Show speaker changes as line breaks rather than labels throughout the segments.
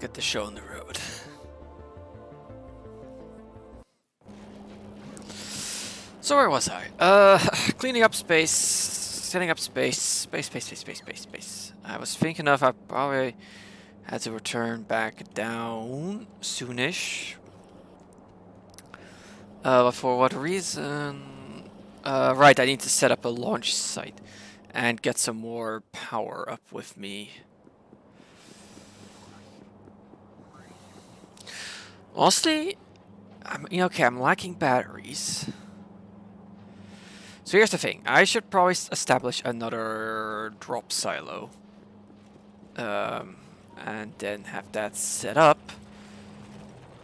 get the show on the road. So where was I? Cleaning up space, setting up space. I was thinking of I probably had to return back down soonish. But for what reason? Right, I need to set up a launch site and get some more power up with me. Honestly, I'm lacking batteries. So here's the thing. I should probably establish another drop silo. And then have that set up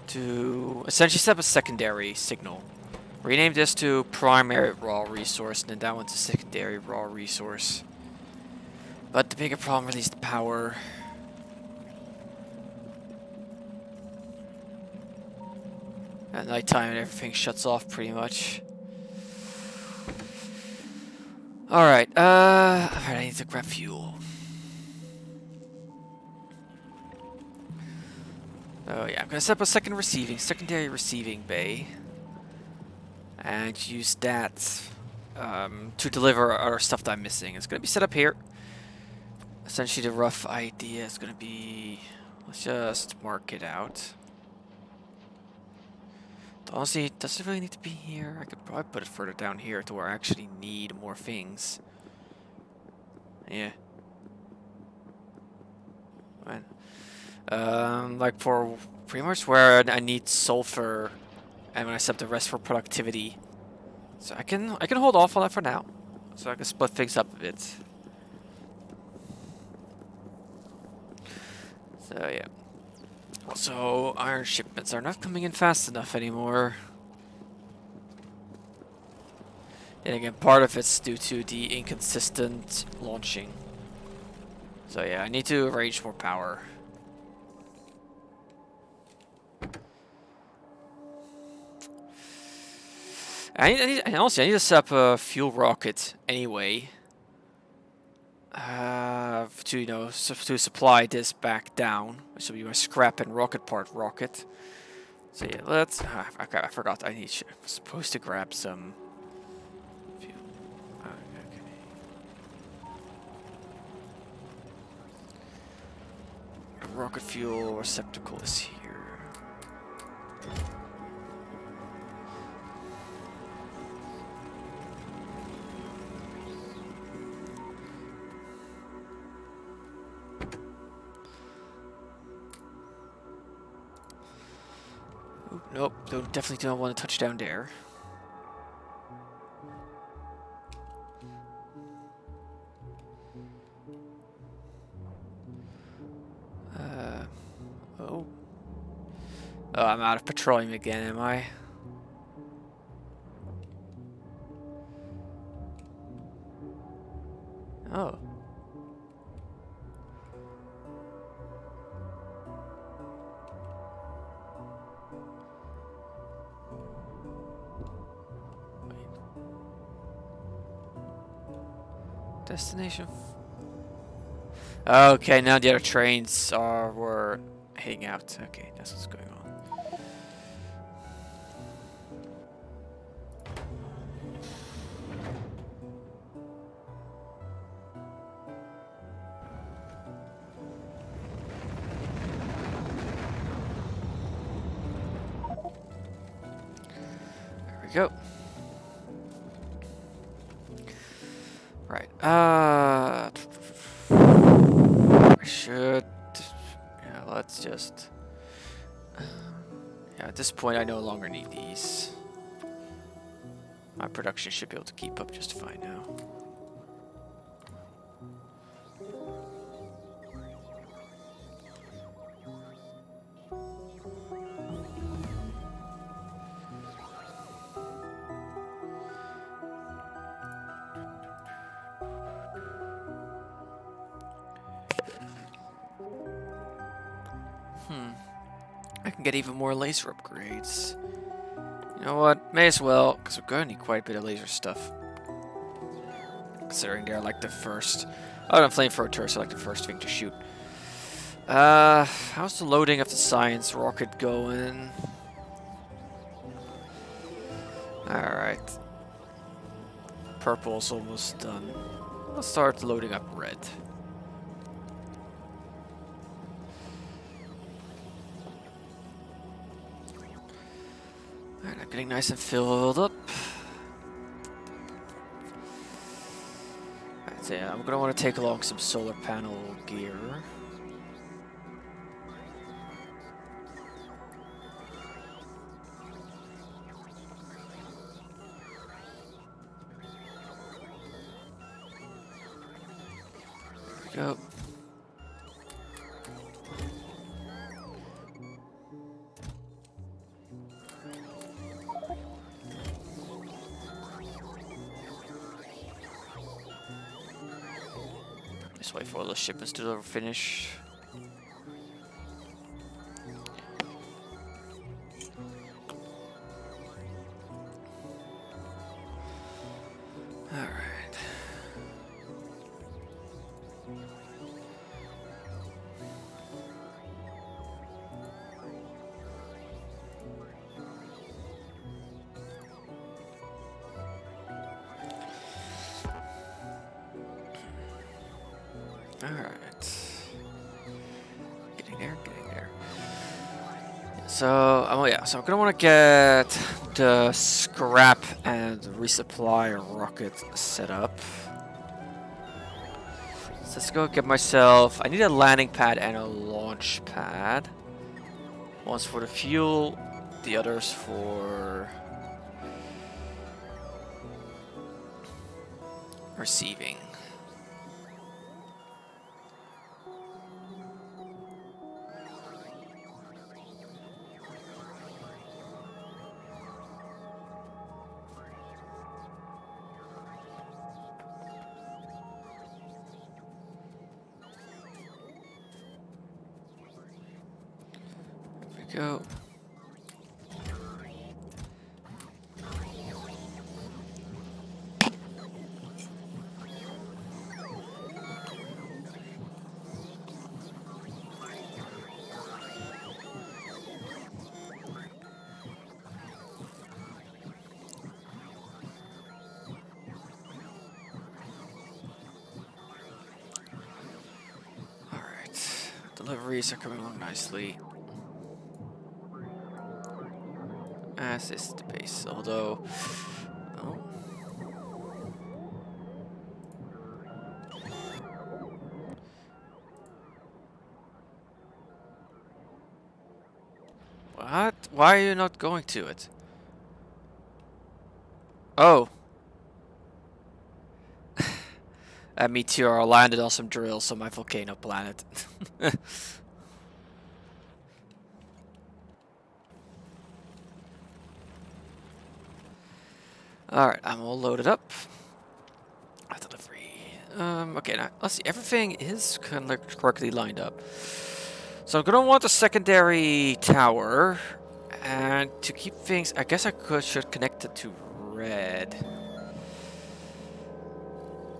to essentially set up a secondary signal. Rename this to primary raw resource, and then that one to secondary raw resource. But the bigger problem really is the power. At nighttime, everything shuts off pretty much. Alright, I need to grab fuel. Oh yeah, I'm gonna set up a secondary receiving bay. And use that to deliver other stuff that I'm missing. It's gonna be set up here. Essentially the rough idea is gonna be, let's just mark it out. Honestly, does it really need to be here? I could probably put it further down here to where I actually need more things. Yeah. Right. Like for pretty much where I need sulfur, and when I set the rest for productivity. So I can hold off on that for now, so I can split things up a bit. So yeah. Also, iron shipments are not coming in fast enough anymore. And again, part of it's due to the inconsistent launching. So yeah, I need to arrange more power. And also, I need to set up a fuel rocket anyway. To supply this back down, which will be my scrap and rocket part rocket. So yeah, let's. I forgot. I'm supposed to grab some fuel. Okay. The rocket fuel receptacle is here. Nope, definitely don't want to touch down there. Oh. Oh, I'm out of petroleum again, am I? Oh. Destination. Okay, now the other trains were heading out. Okay, that's what's going on. There we go. Right. I should. Yeah, let's just. Yeah, at this point, I no longer need these. My production should be able to keep up just fine now. I can get even more laser upgrades. You know what? May as well, because we're going to need quite a bit of laser stuff. Considering they're like the first... Oh, no, flamethrower turrets are like the first thing to shoot. How's the loading of the science rocket going? Alright. Purple's almost done. Let's start loading up red. Alright, I'm getting nice and filled up. Alright, so yeah, I'm gonna want to take along some solar panel gear. Go. Just wait for all the shipments to finish. Alright. Alright. Getting there, getting there. So, oh yeah, so I'm gonna want to get the scrap and resupply rocket set up. So let's go get myself, I need a landing pad and a launch pad. One's for the fuel, the other's for receiving. Go. All right, deliveries are coming along nicely. As is the pace, although... Oh. What? Why are you not going to it? Oh. A meteor landed on some drills on my volcano planet. Alright, I'm all loaded up. Delivery. Okay, now, let's see. Everything is kind of correctly lined up. So I'm gonna want a secondary tower. And to keep things... I guess I should connect it to red.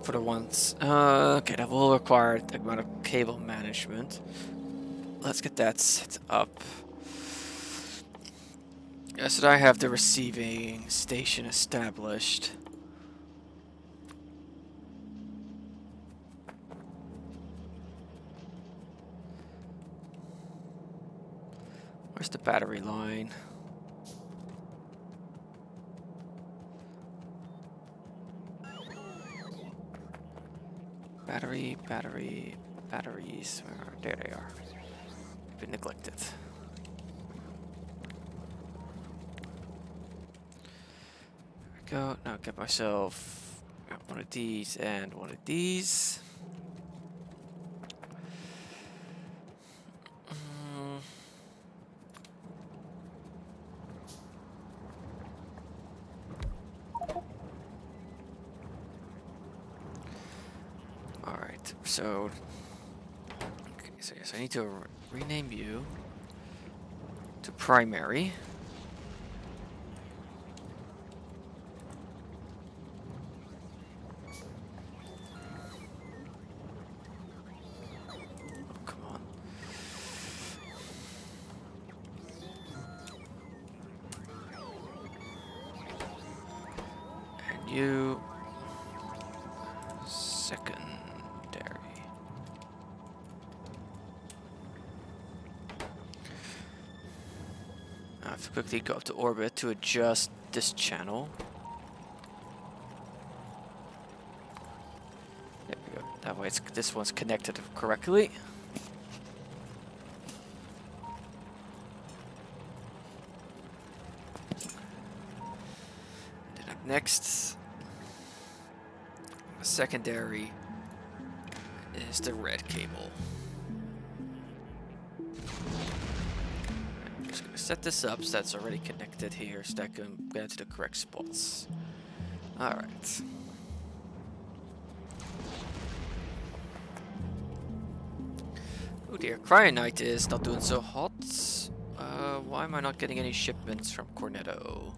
For the ones... okay, that will require a amount of cable management. Let's get that set up. So I have the receiving station established. Where's the battery line? Batteries. There they are. Been neglected. Go. Now get myself one of these and one of these. All right. So, okay, so yes, I need to rename you to primary. You secondary. I have to quickly go up to orbit to adjust this channel. There we go. That way this one's connected correctly. Then up next, the secondary is the red cable. I'm just going to set this up so that's already connected here so that I can get into the correct spots. Alright. Oh dear, Cryonite is not doing so hot. Why am I not getting any shipments from Cornetto?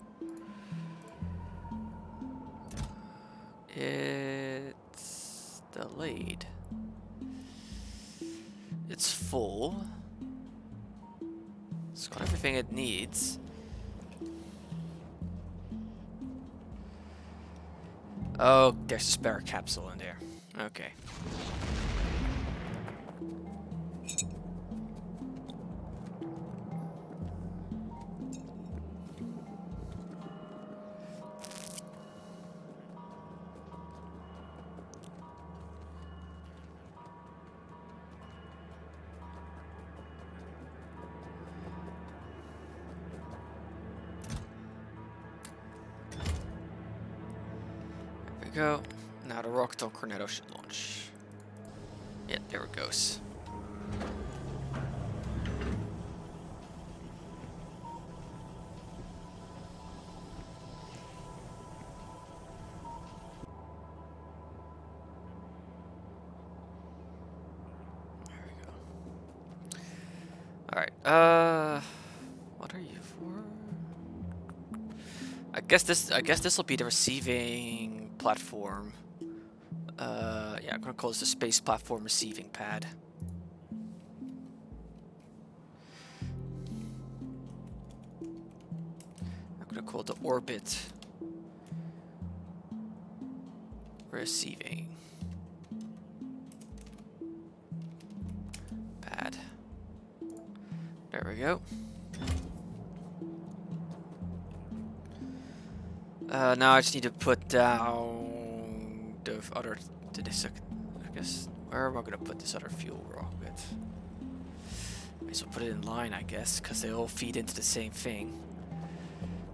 It's delayed. It's full. It's got everything it needs. Oh, there's a spare capsule in there. Okay. Go. Now the rocket on Cornetto should launch. Yeah, there it goes. There we go. Alright, what are you for? I guess this will be the receiving platform. Yeah, I'm gonna call this the space platform receiving pad. I'm gonna call it the orbit receiving pad. There we go. Now I just need to put down the other, I guess, where am I gonna put this other fuel rocket? May as well put it in line, I guess, because they all feed into the same thing.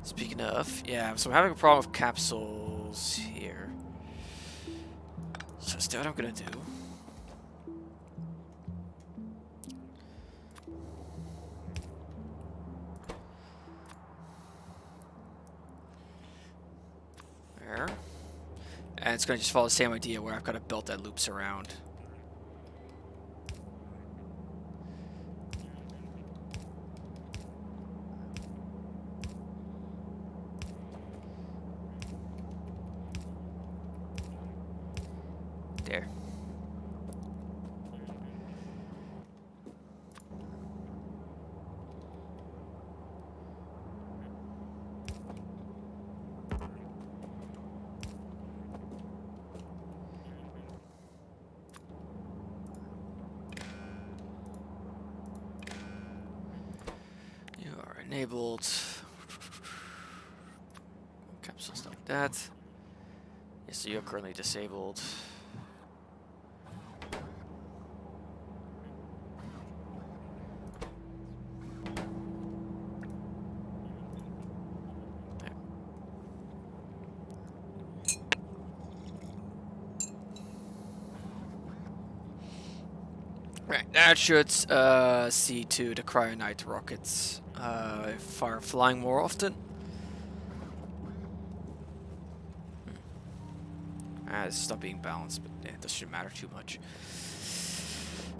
Speaking of, yeah, so I'm having a problem with capsules here. So that's what I'm gonna do. And it's going to just follow the same idea where I've got a belt that loops around. There. Enabled. Capsules like that. Yes, so you're currently disabled. Right, that should see to the Cryonite rockets flying more often. It's not being balanced, but it doesn't matter too much.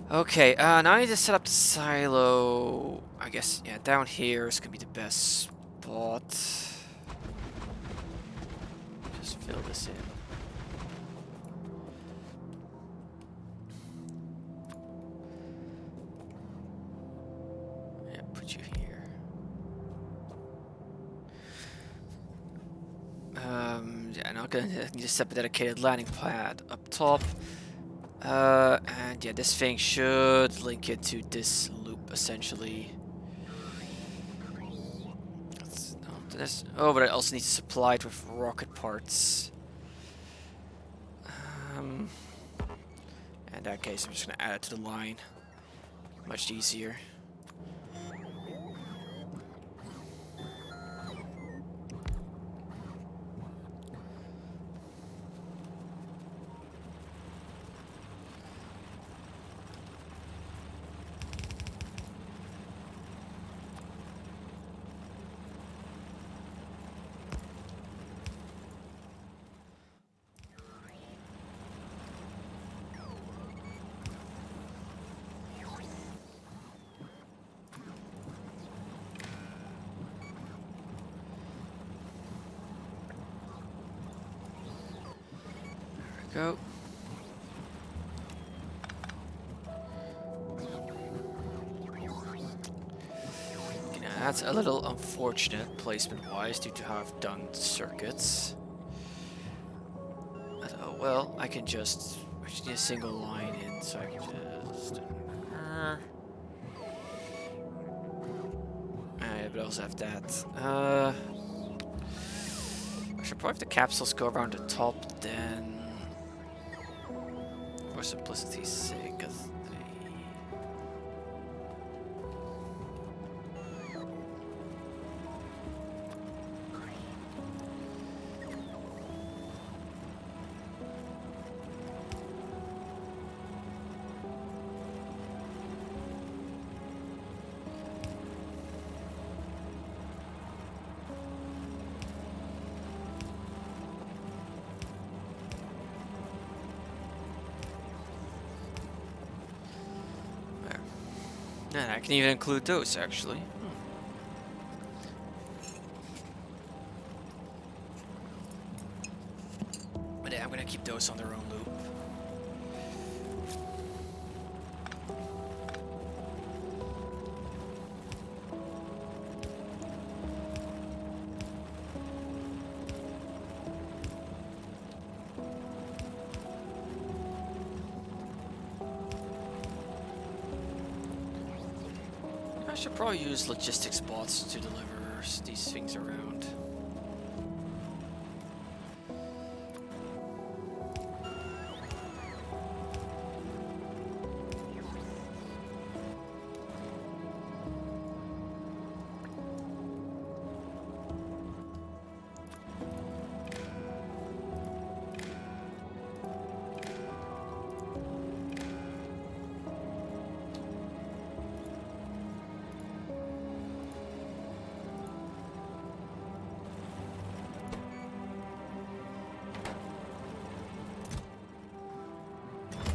Okay, now I need to set up the silo. I guess, yeah, down here is gonna be the best spot. Just fill this in. Yeah, put you here. Yeah, I'm gonna need to set up a dedicated landing pad up top. And yeah, this thing should link into this loop essentially. Oh, but I also need to supply it with rocket parts. In that case, I'm just gonna add it to the line. Much easier. Go. Okay, now that's a little unfortunate placement-wise due to how I've done circuits. But, oh well, I can just need a single line in, so I can just. But I also have that. I should probably have the capsules go around the top then. For simplicity's sake, because and I can even include those actually. But yeah, I'm gonna keep those on their own loop. I should probably use logistics bots to deliver these things around.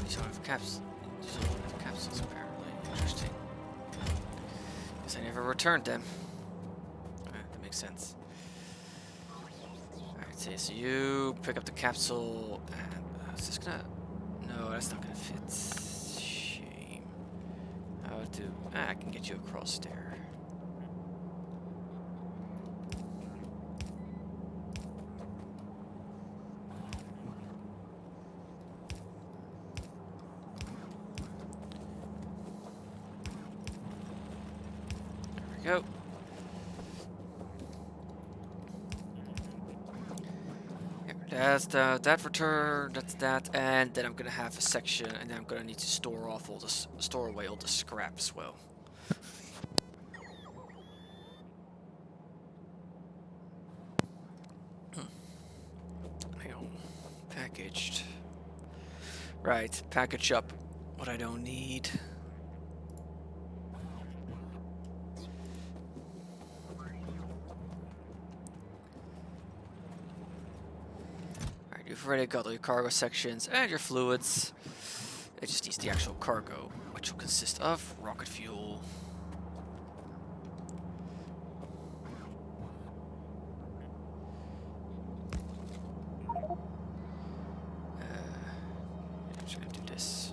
These all have capsules apparently. Interesting. Guess I never returned them. Alright, that makes sense. Alright, so you pick up the capsule and is this gonna... No, that's not gonna fit. Shame. How to... I can get you across there. Go. Here, that's that return. That's that, and then I'm gonna have a section, and then I'm gonna need to store away all the scrap as well. Hang on. Packaged. Right. Package up what I don't need. You've already got all your cargo sections and your fluids. It just needs the actual cargo, which will consist of rocket fuel. I'm just gonna do this.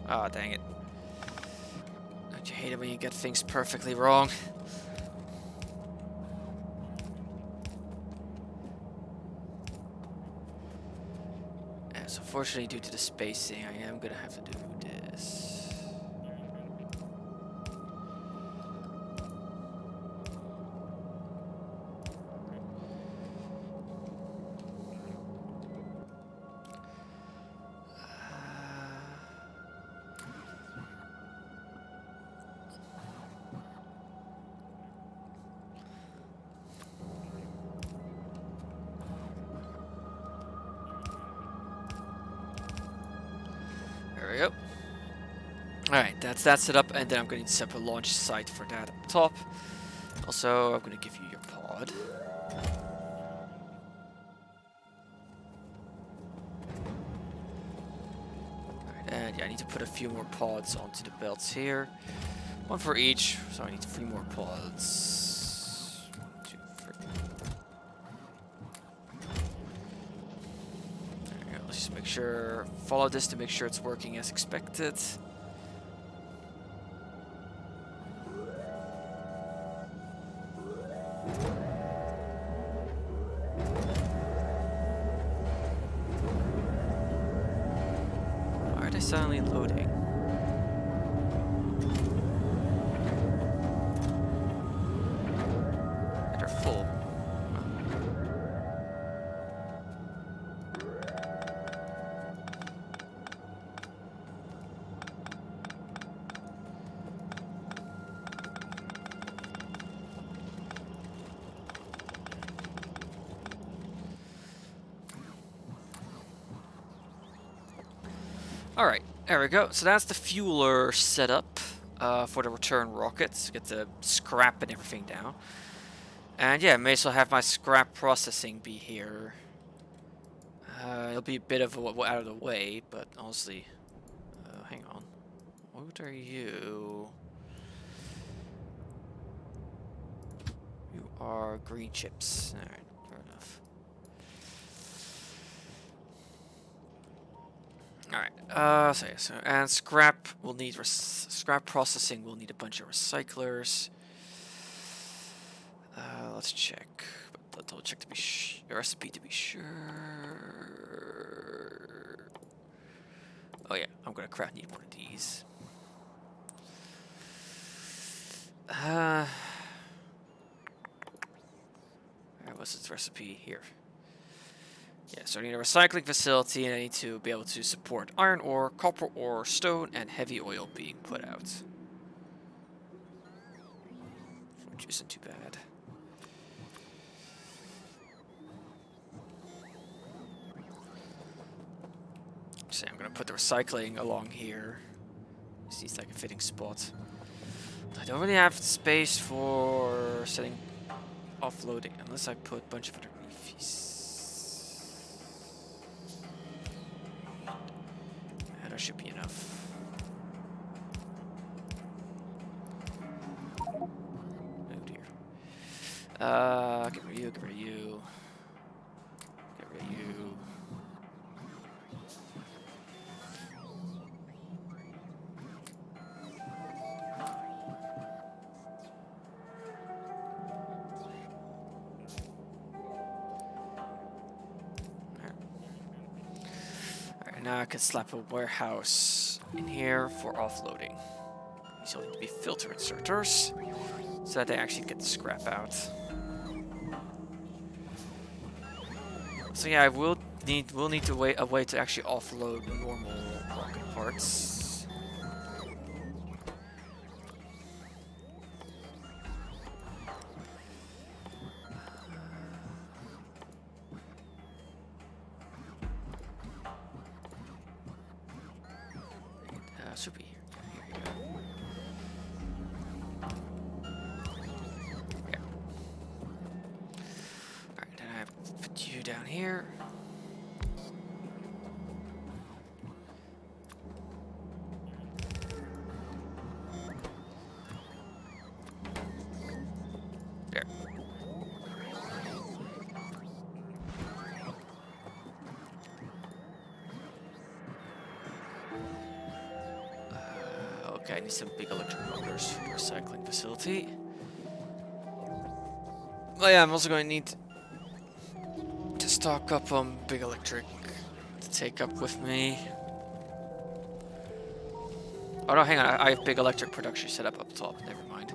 Ah, dang it. Don't you hate it when you get things perfectly wrong? Unfortunately, due to the spacing, I am gonna have to do this. There we go. Alright, that's that set up, and then I'm going to need a separate launch site for that up top. Also, I'm going to give you your pod. Alright, and yeah, I need to put a few more pods onto the belts here. One for each, so I need 3 more pods. 1, 2, 3. There we go, let's just make sure, follow this to make sure it's working as expected. Why are they suddenly loading? They're full. Alright, there we go. So that's the fueler setup for the return rockets. Get the scrap and everything down. And yeah, may as well have my scrap processing be here. It'll be a bit of out of the way, but honestly... hang on. What are you? You are green chips. Alright, fair enough. Alright, so and scrap will need scrap processing will need a bunch of recyclers. Let's check. But double check to be the recipe to be sure. Oh yeah, I'm gonna need one of these. Where was its recipe? Here. Yeah, so I need a recycling facility, and I need to be able to support iron ore, copper ore, stone, and heavy oil being put out. Which isn't too bad. So I'm going to put the recycling along here. This seems like a fitting spot. I don't really have space for setting offloading, unless I put a bunch of other leafies. That should be enough. Oh dear. Get rid of you, get rid of you. Get rid of you. Now I can slap a warehouse in here for offloading. These all need to be filter inserters so that they actually get the scrap out. So yeah, we'll need to wait a way to actually offload normal rocket parts. Should be here. Here you go. Yeah. Alright, then I put you down here. There. Okay, I need some big electric motors for the recycling facility. Oh yeah, I'm also going to need to stock up on big electric take up with me. Oh no, hang on. I have big electric production set up top. Never mind.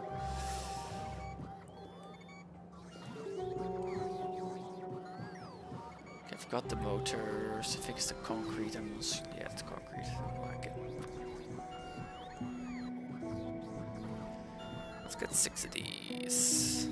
Okay, I've got the motors. I think it's the concrete. Yeah, it's concrete. I like it. Let's get 6 of these.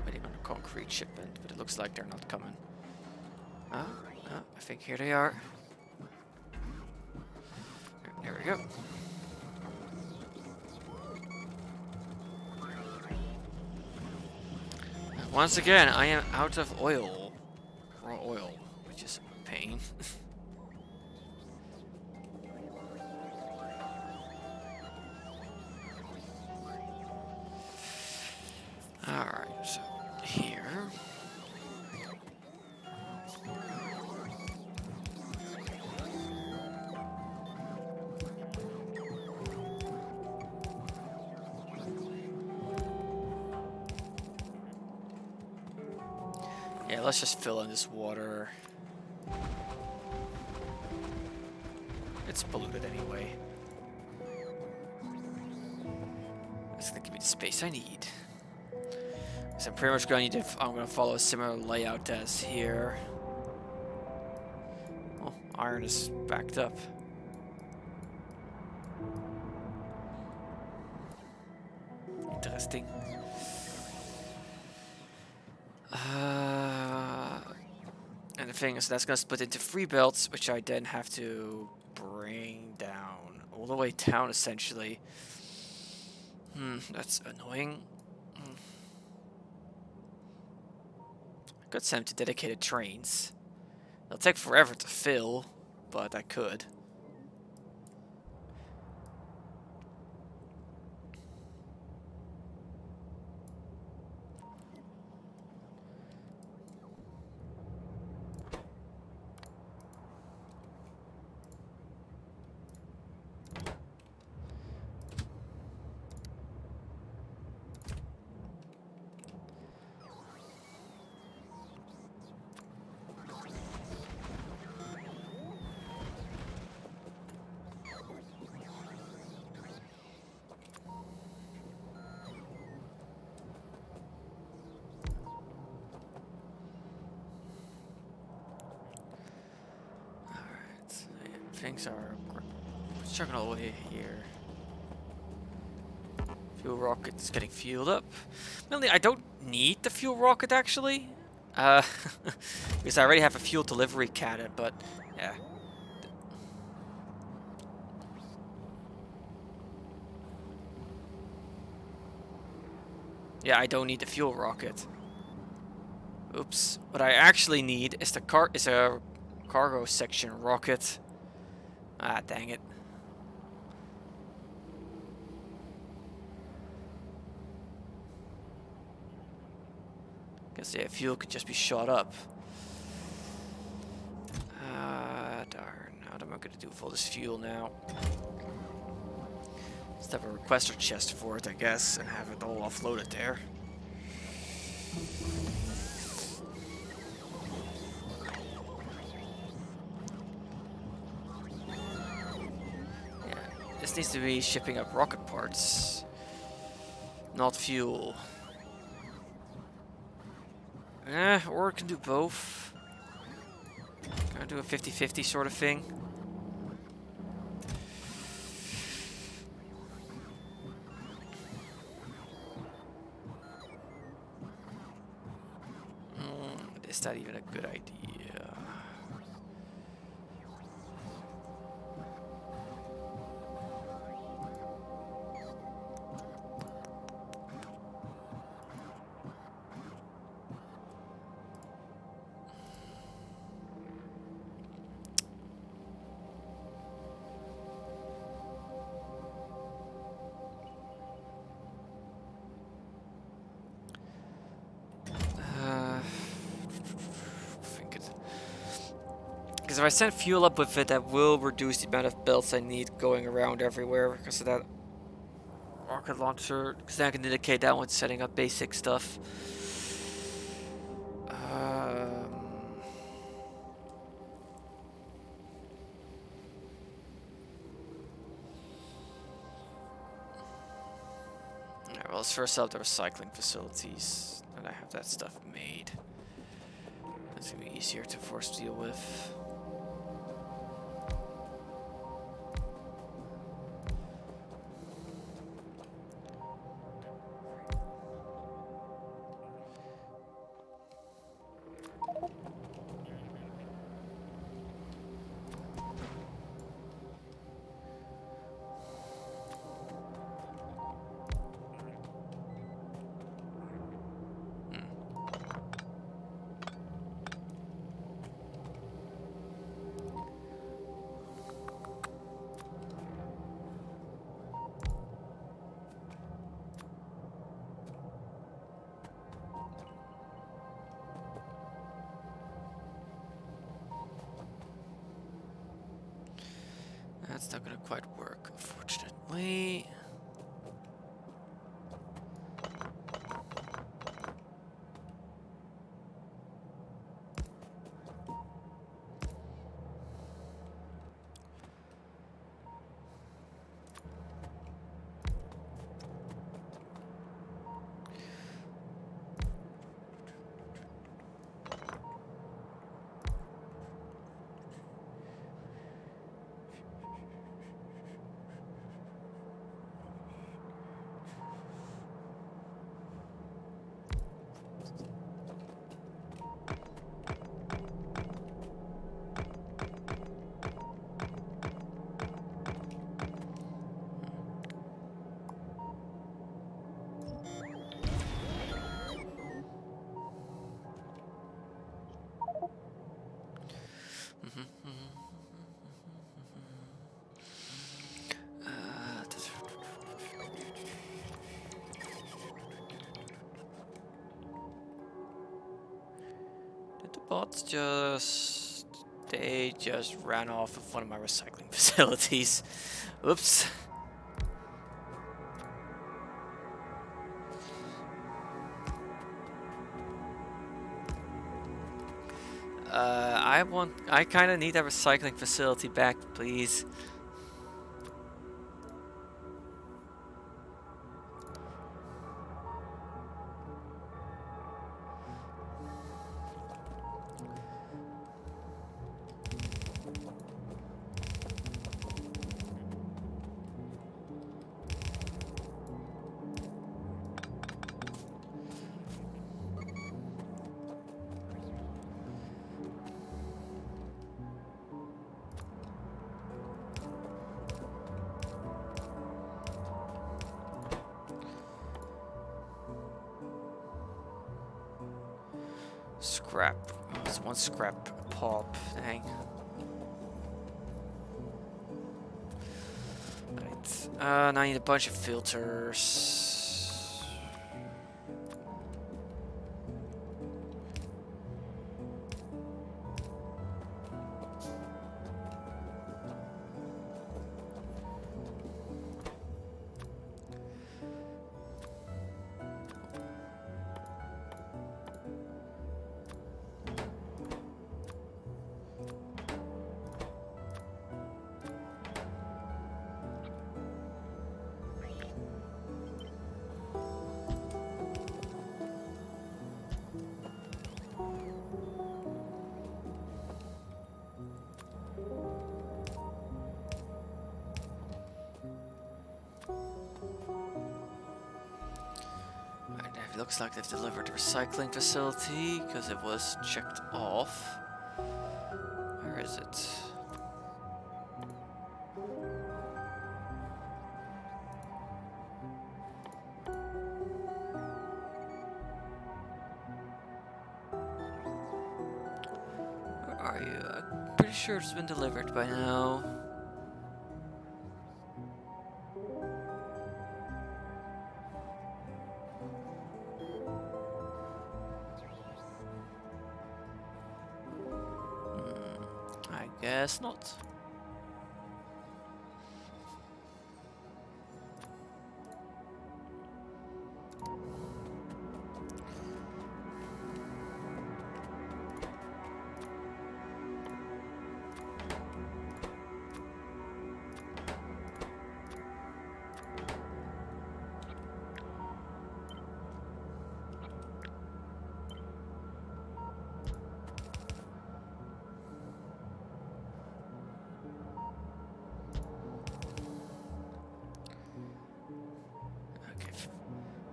Waiting on a concrete shipment, but it looks like they're not coming. I think here they are. There we go. And once again, I am out of oil. Raw oil, which is a pain. Alright, so here. Yeah, let's just fill in this water. It's polluted anyway. That's gonna give me the space I need. So I'm pretty much going to need to, I'm going to follow a similar layout as here. Oh, iron is backed up. Interesting. And the thing is, that's going to split into 3 belts, which I then have to bring down. All the way down, essentially. That's annoying. I could send them to dedicated trains. It'll take forever to fill, but I could. Things are chugging all the way here. Fuel rocket's getting fueled up. Mainly, I don't need the fuel rocket actually, because I already have a fuel delivery cannon. But yeah, I don't need the fuel rocket. Oops. What I actually need is a cargo section rocket. Ah, dang it. Guess, yeah, fuel could just be shot up. Darn. What am I gonna do with all this fuel now? Just have a requester chest for it, I guess, and have it all offloaded there. This needs to be shipping up rocket parts, not fuel. Or it can do both. Can I do a 50-50 sort of thing? Is that even a good idea? Because if I send fuel up with it, that will reduce the amount of belts I need going around everywhere because of that rocket launcher. Because then I can indicate that one's setting up basic stuff. Alright, well, let's first up the recycling facilities. And I have that stuff made. That's going to be easier to force deal with. That's not going to quite work, unfortunately. Did the bots just... They just ran off of one of my recycling facilities. Oops. I kind of need that recycling facility back, please. Scrap. There's one scrap pop. Dang. Right. Now I need a bunch of filters. It looks like they've delivered the recycling facility because it was checked off. Where is it? Where are you? I'm pretty sure it's been delivered by now. guess not.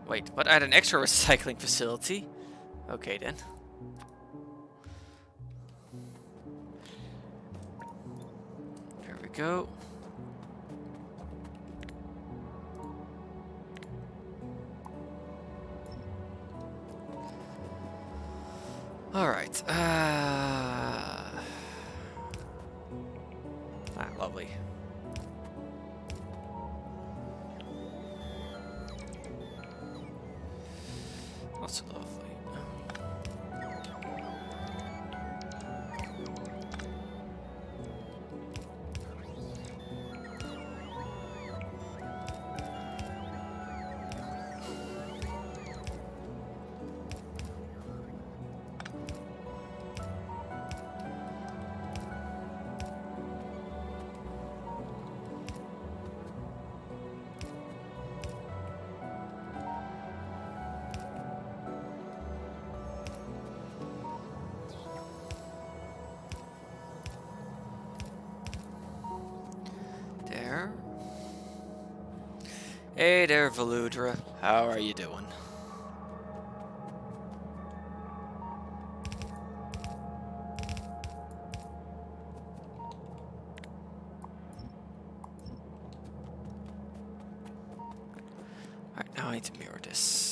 Wait, but add an extra recycling facility? Okay then. There we go. Alright, lovely. Not so lovely. There. Hey there, Veludra. How are you doing? Alright, now I need to mirror this.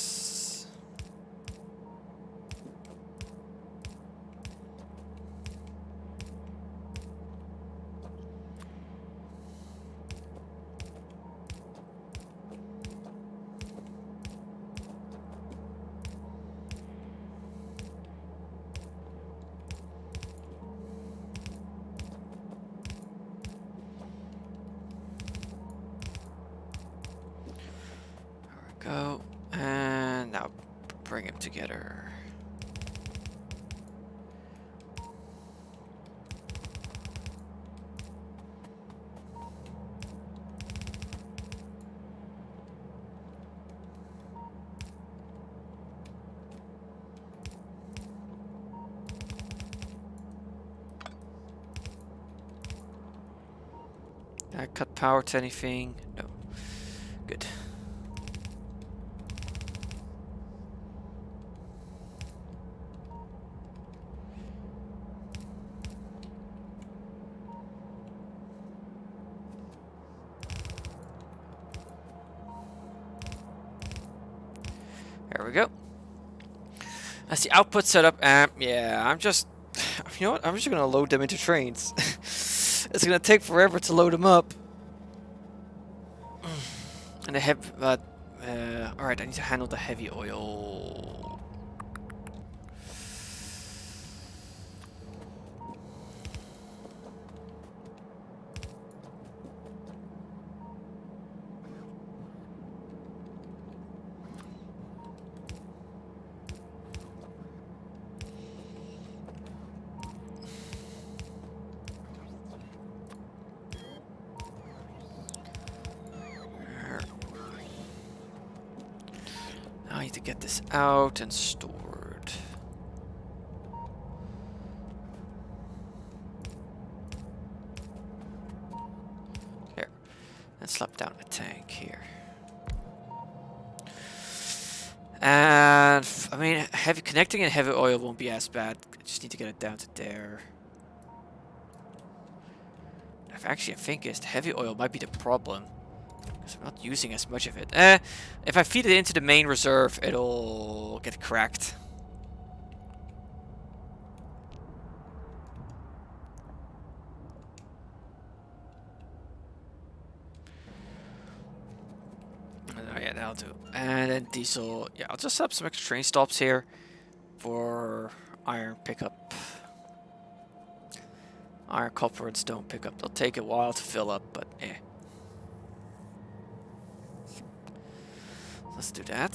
Go, and now bring them together. Did I cut power to anything? No. Good. There we go. That's the output setup amp. Yeah, I'm just, you know what? I'm just gonna load them into trains. It's gonna take forever to load them up. And the heavy, alright, I need to handle the heavy oil. I need to get this out and stored. Here. And slap down a tank here. And, I mean, connecting in heavy oil won't be as bad. I just need to get it down to there. Actually, I think the heavy oil might be the problem. I'm not using as much of it. If I feed it into the main reserve, it'll get cracked. Oh, yeah, that'll do. And then diesel. Yeah, I'll just set up some extra train stops here for iron pickup. Iron, copper, and stone pickup. They'll take a while to fill up, but eh. Let's do that.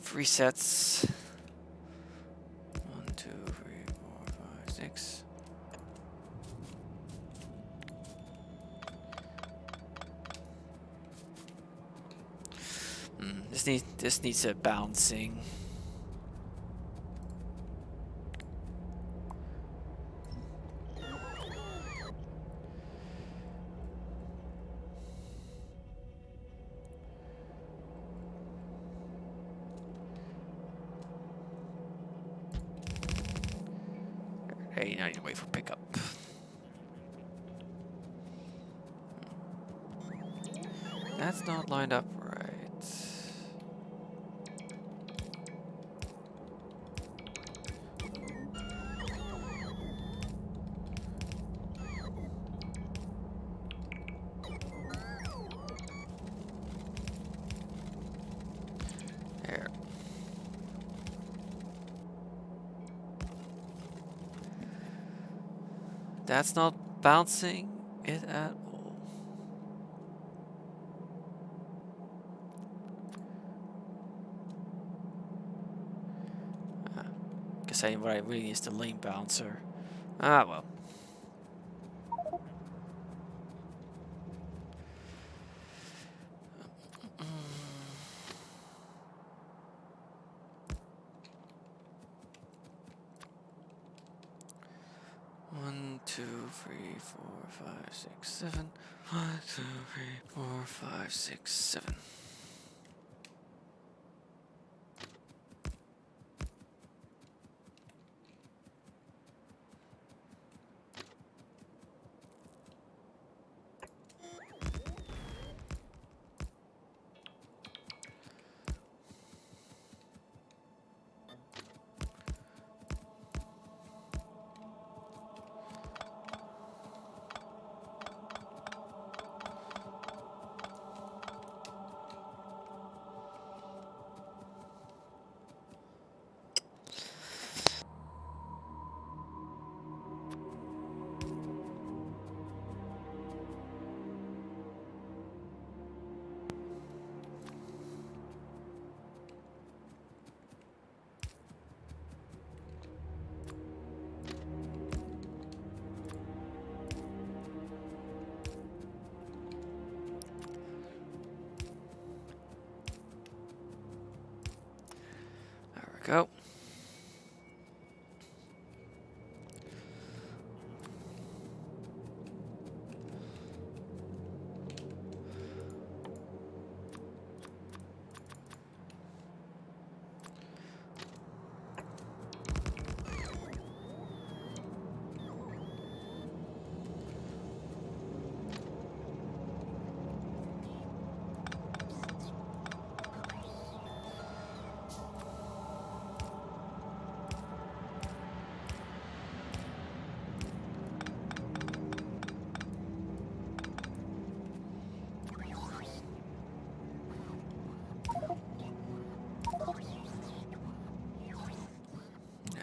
Three sets. 1, 2, 3, 4, 5, 6. This needs a bouncing. Hey, now I need to wait for pickup. That's not lined up right. There. That's not bouncing it at all. Guess what I really need is the lane bouncer. Ah, well. One, two, three, four, five, six, seven. 1, 2, 3, 4, 5, 6, 7. Go.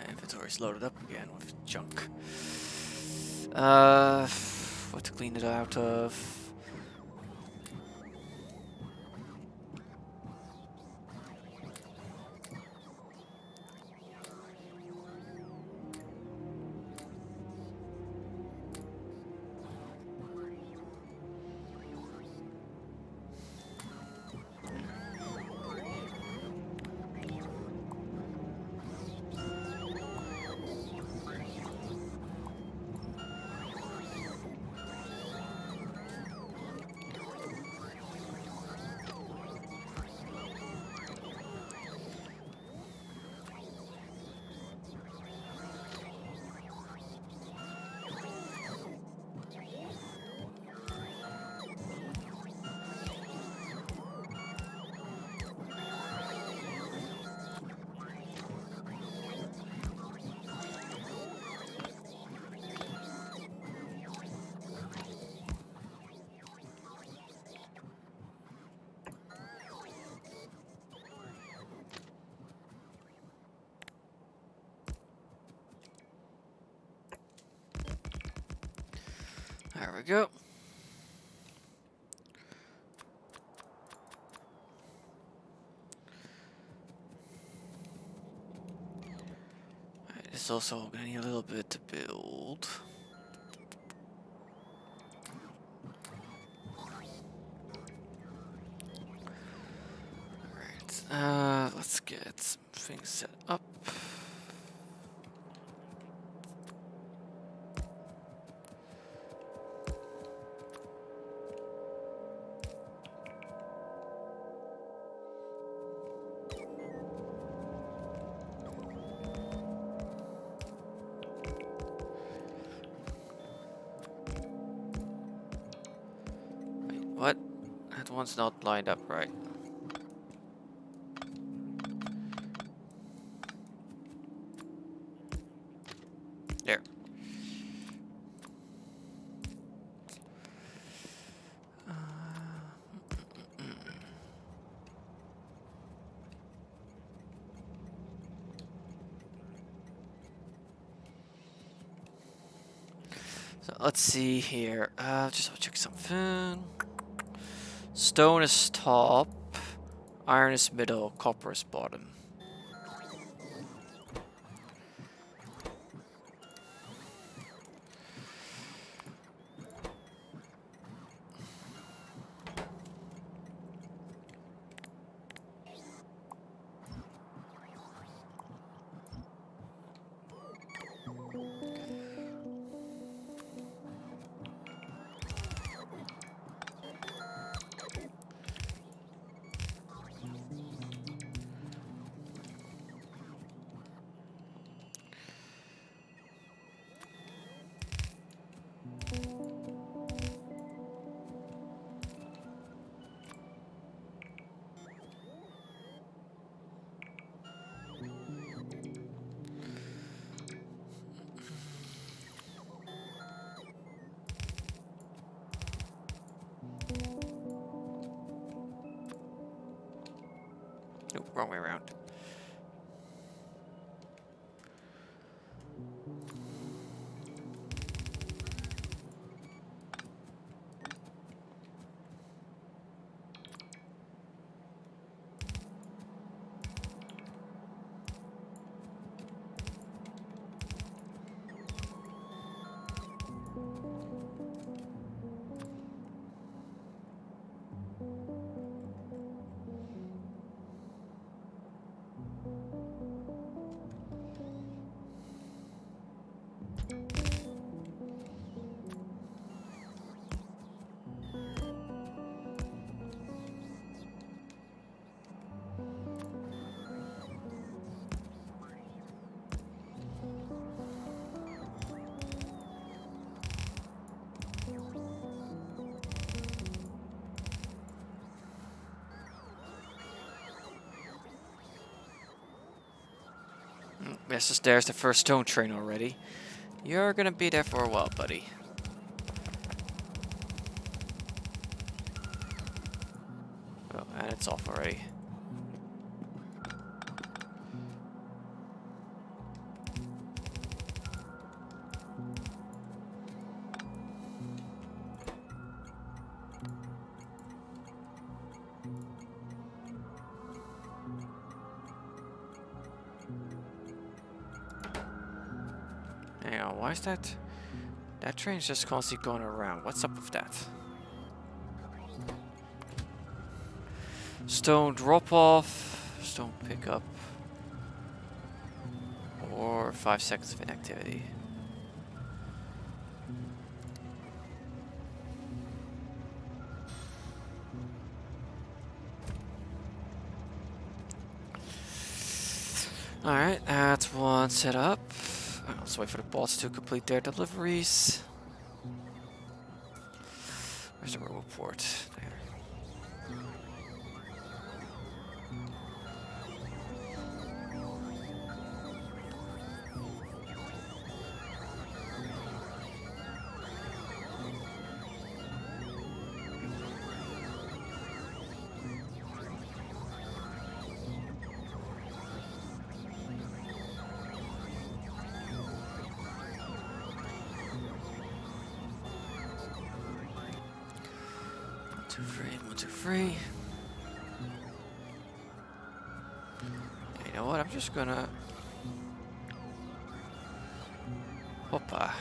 Inventory's loaded up again with junk. What to clean it out of? There we go. Alright, it's also gonna need a little bit to build. Alright, let's get some things set up. Wait, what? That one's not lined up right. There. So let's see here. Just check something. Stone is top, iron is middle, copper is bottom. Nope, wrong way around. Yes, there's the first stone train already. You're gonna be there for a while, buddy. Oh, and it's off already. Hang on, why is that? That train's just constantly going around. What's up with that? Stone drop off, stone pick up, or 5 seconds of inactivity. Alright, that's one set up. Let's wait for the bots to complete their deliveries. Where's the robot port? There. free, 1, 2, free. You know what? I'm just gonna. Hoppa.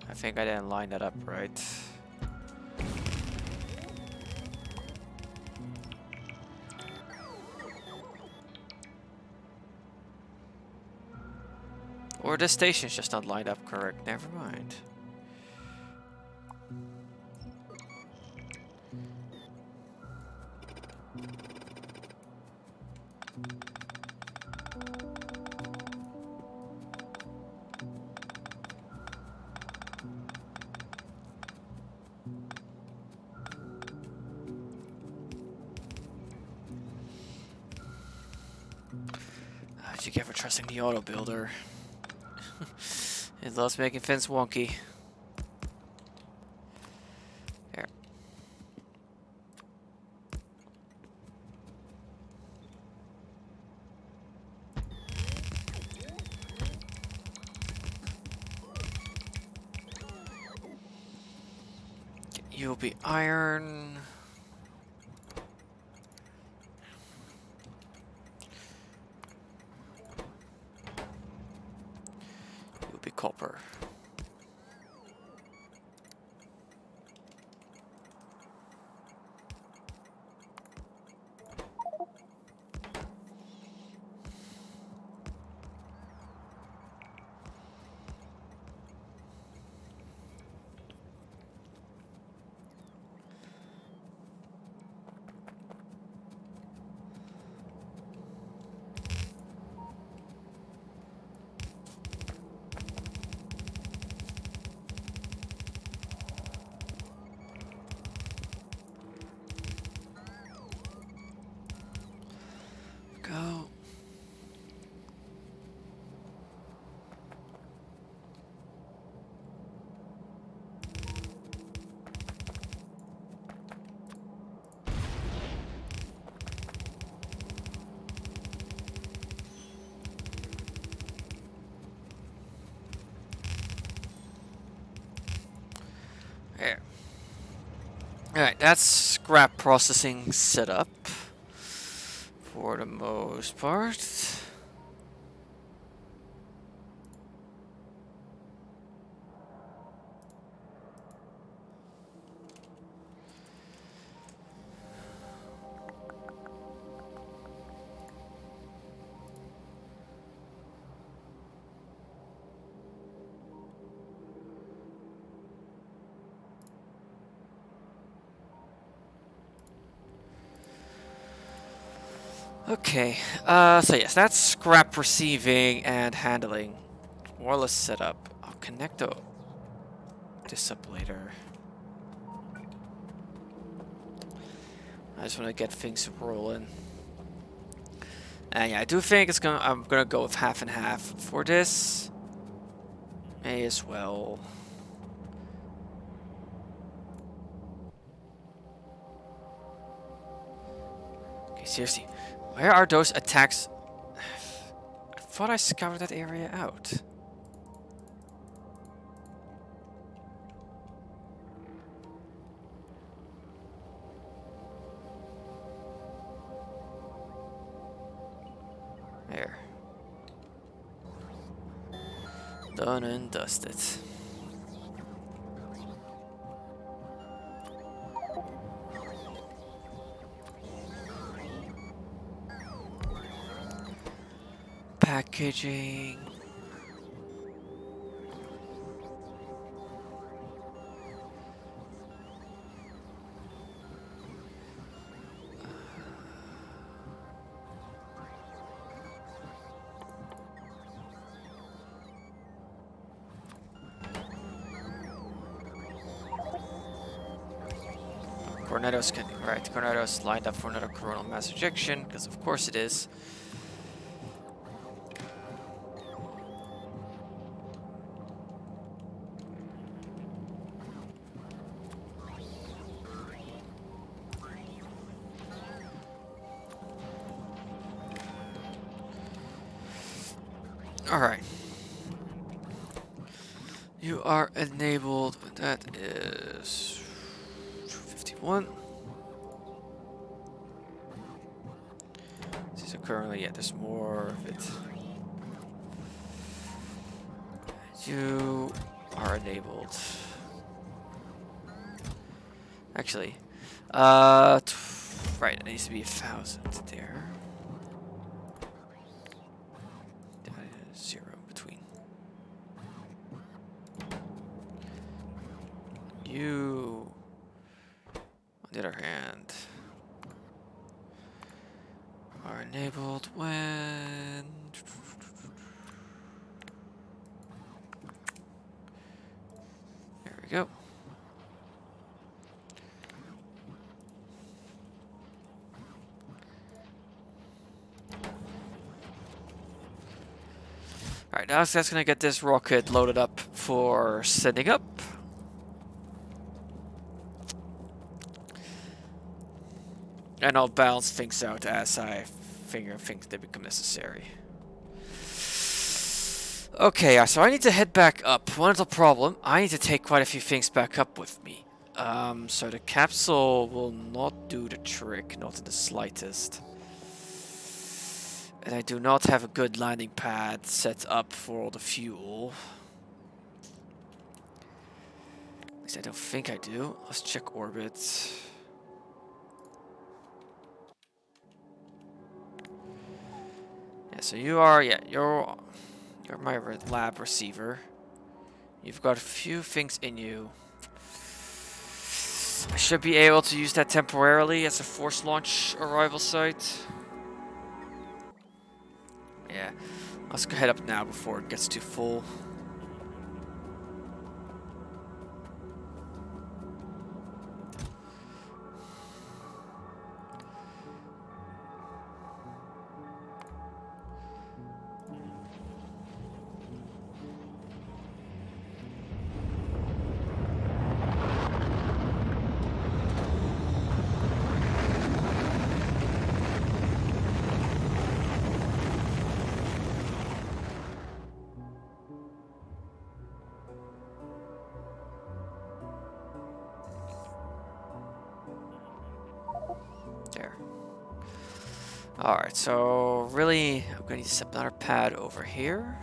I think I didn't line that up right. Or the station's just not lined up correct. Never mind. How'd you get for trusting the auto builder? It loves making things wonky. There. You'll be iron. You'll be copper. Go. There. Alright, that's scrap processing set up for the most part. Okay, so yes, that's scrap receiving and handling. More or less set up. I'll connect this up later. I just want to get things rolling. And yeah, I do think I'm gonna go with half and half for this. May as well. Okay, seriously. Where are those attacks? I thought I scoured that area out. There. Done and dusted. Packaging. Cornetto's right. Cornetto's lined up for another coronal mass ejection, because of course it is. Alright. You are enabled. That is 51. So currently, yeah, there's more of it. You are enabled. Actually, right, it needs to be 1,000 there. Zero between. You, on the other hand, are enabled when... There we go. Alright, now that's gonna get this rocket loaded up for sending up. And I'll balance things out as I figure things they become necessary. Okay, so I need to head back up. One little problem, I need to take quite a few things back up with me. So the capsule will not do the trick, not in the slightest. And I do not have a good landing pad set up for all the fuel. At least I don't think I do. Let's check orbit. Yeah, so you are, yeah, you're my lab receiver. You've got a few things in you. I should be able to use that temporarily as a force launch arrival site. Yeah, let's go head up now before it gets too full. There. Alright, so really, I'm going to need to set another pad over here.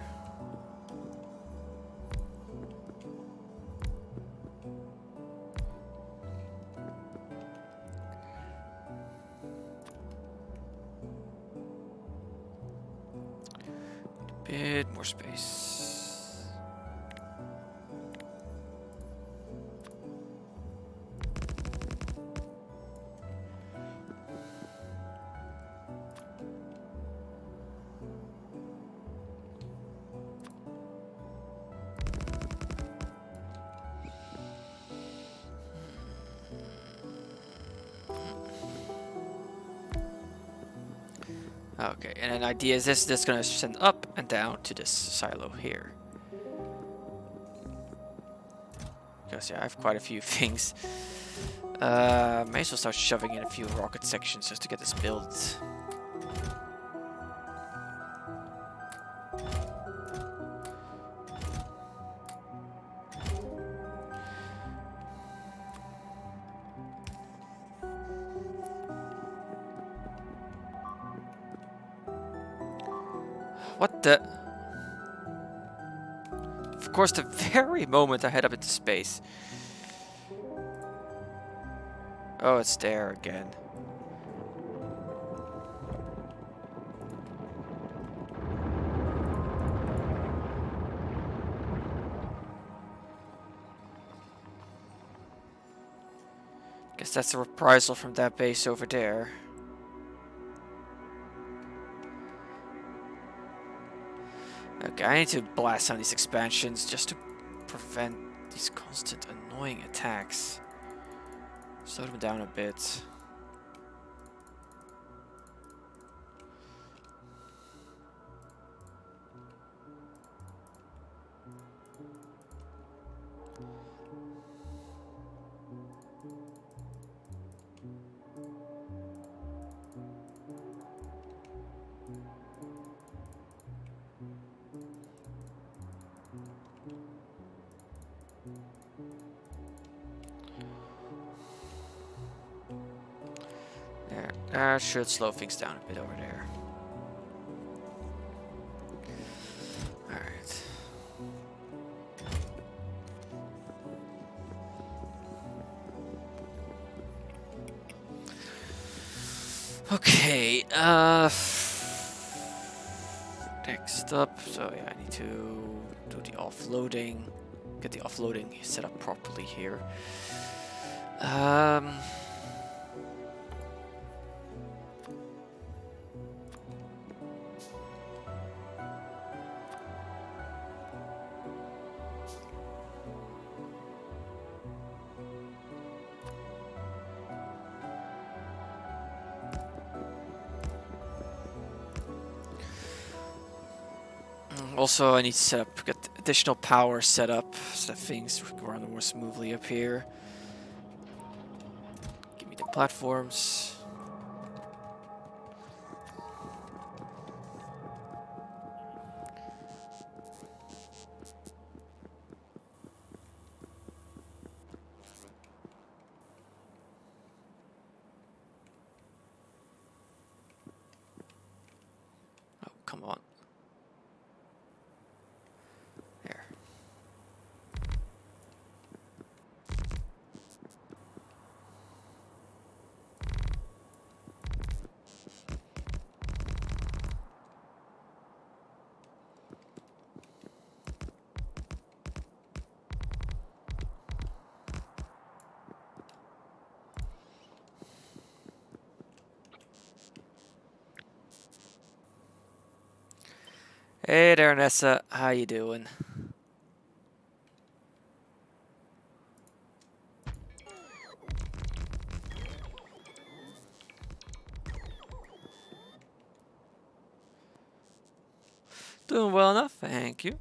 Bit more space. Okay, and an idea is this gonna send up and down to this silo here. Because yeah, I have quite a few things. May as well start shoving in a few rocket sections just to get this built. What the? Of course, the very moment I head up into space. Oh, it's there again. Guess that's a reprisal from that base over there. Okay, I need to blast some of these expansions just to prevent these constant annoying attacks. Slow them down a bit. That should slow things down a bit over there. Alright. Okay, next up, so yeah, I need to do the offloading, get the offloading set up properly here. Also, I need to set up, get additional power set up so that things run more smoothly up here. Give me the platforms. Oh, come on. There. Hey there, Nessa. How you doing? Doing well enough, thank you.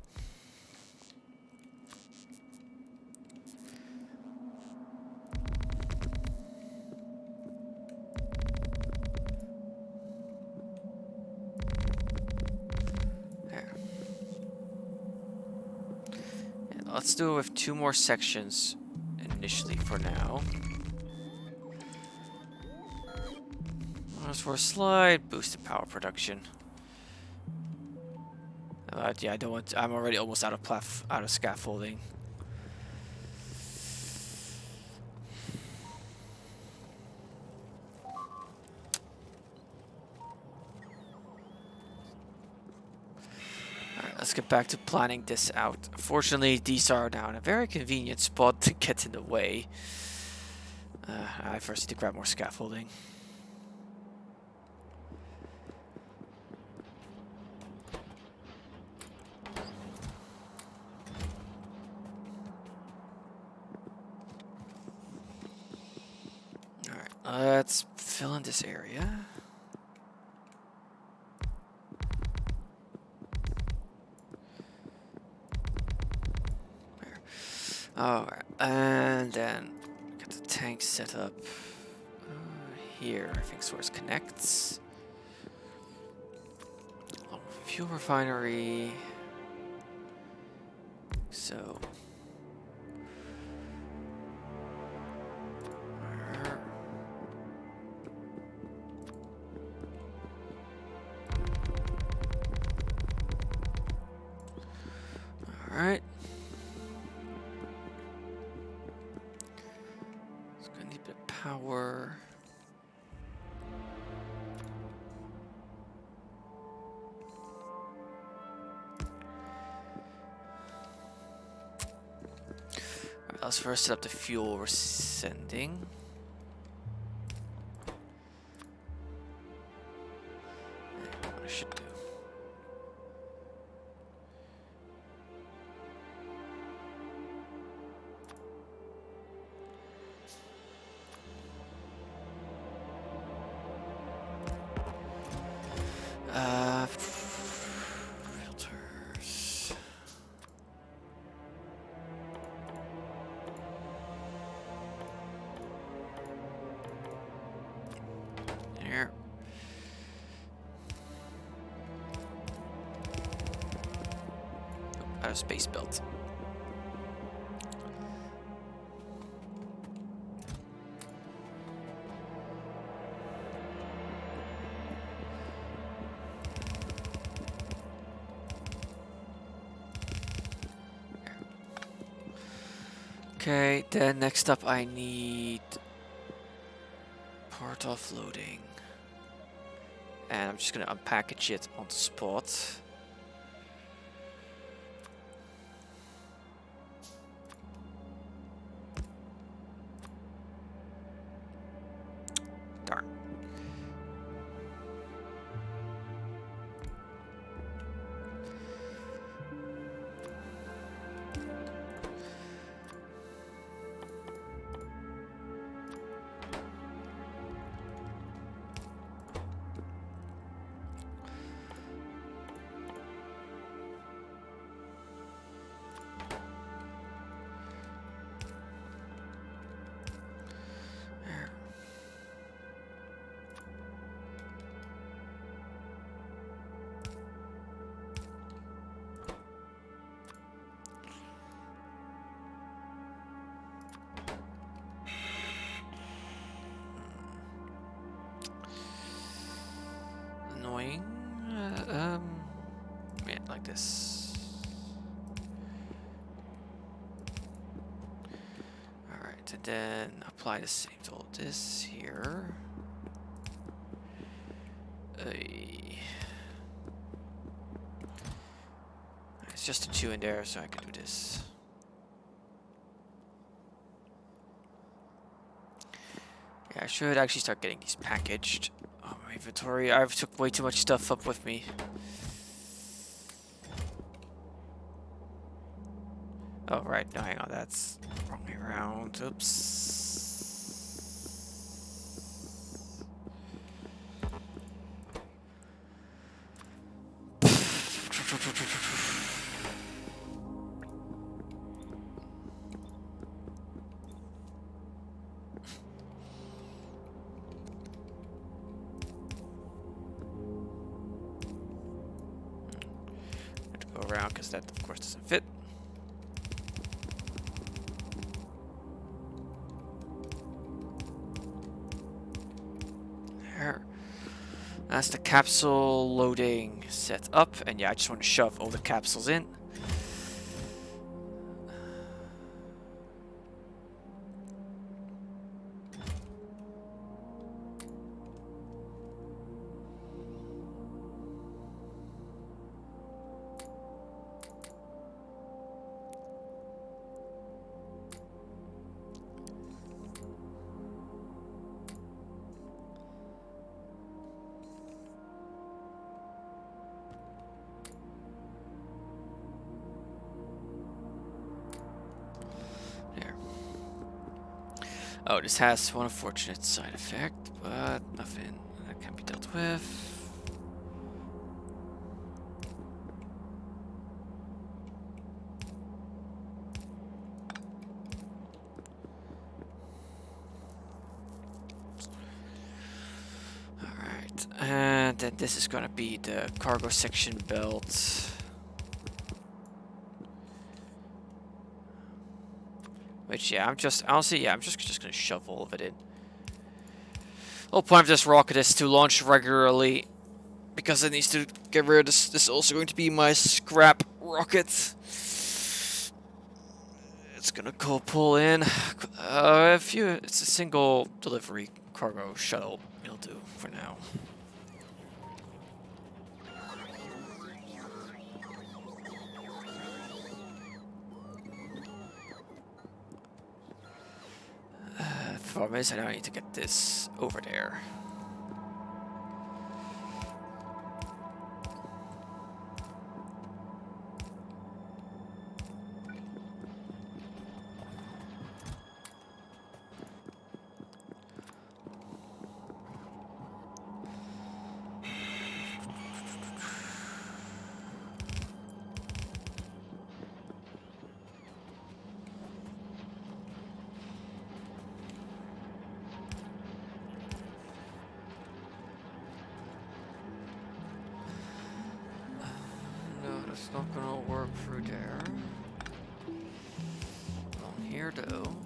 There. And let's do it with 2 more sections initially for now. As for a slight boost in power production. Yeah, I don't want. I'm already almost out of scaffolding. Alright, let's get back to planning this out. Fortunately, these are now in a very convenient spot to get in the way. I first need to grab more scaffolding. Let's fill in this area. There. Alright, and then get the tank set up here. I think source connects. Fuel refinery. So. Alright. It's gonna need a bit of power. Alright, let's first set up the fuel we're sending. What I should do. Filters. There. Out of space belt. Okay, then next up I need part offloading. And I'm just gonna unpackage it on the spot. Darn. Annoying. Yeah, like this. Alright, and then apply the same to all this here. It's just a 2 in there, so I can do this. Yeah, I should actually start getting these packaged. Oh, my inventory. I've took way too much stuff up with me. Oh, right. No, hang on. That's wrong way around. Oops. Go around because that, of course, doesn't fit. There. That's the capsule loading set up, and yeah, I just want to shove all the capsules in. Oh, this has one unfortunate side effect, but nothing that can be dealt with. Alright, and then this is gonna be the cargo section belt. Which, yeah, I'm just gonna shove all of it in. The whole point of this rocket is to launch regularly, because it needs to get rid of this. This is also going to be my scrap rocket. It's gonna go pull in. It's a single delivery cargo shuttle. It'll do for now. The problem is I now need to get this over there. It's not gonna work through there. On here though.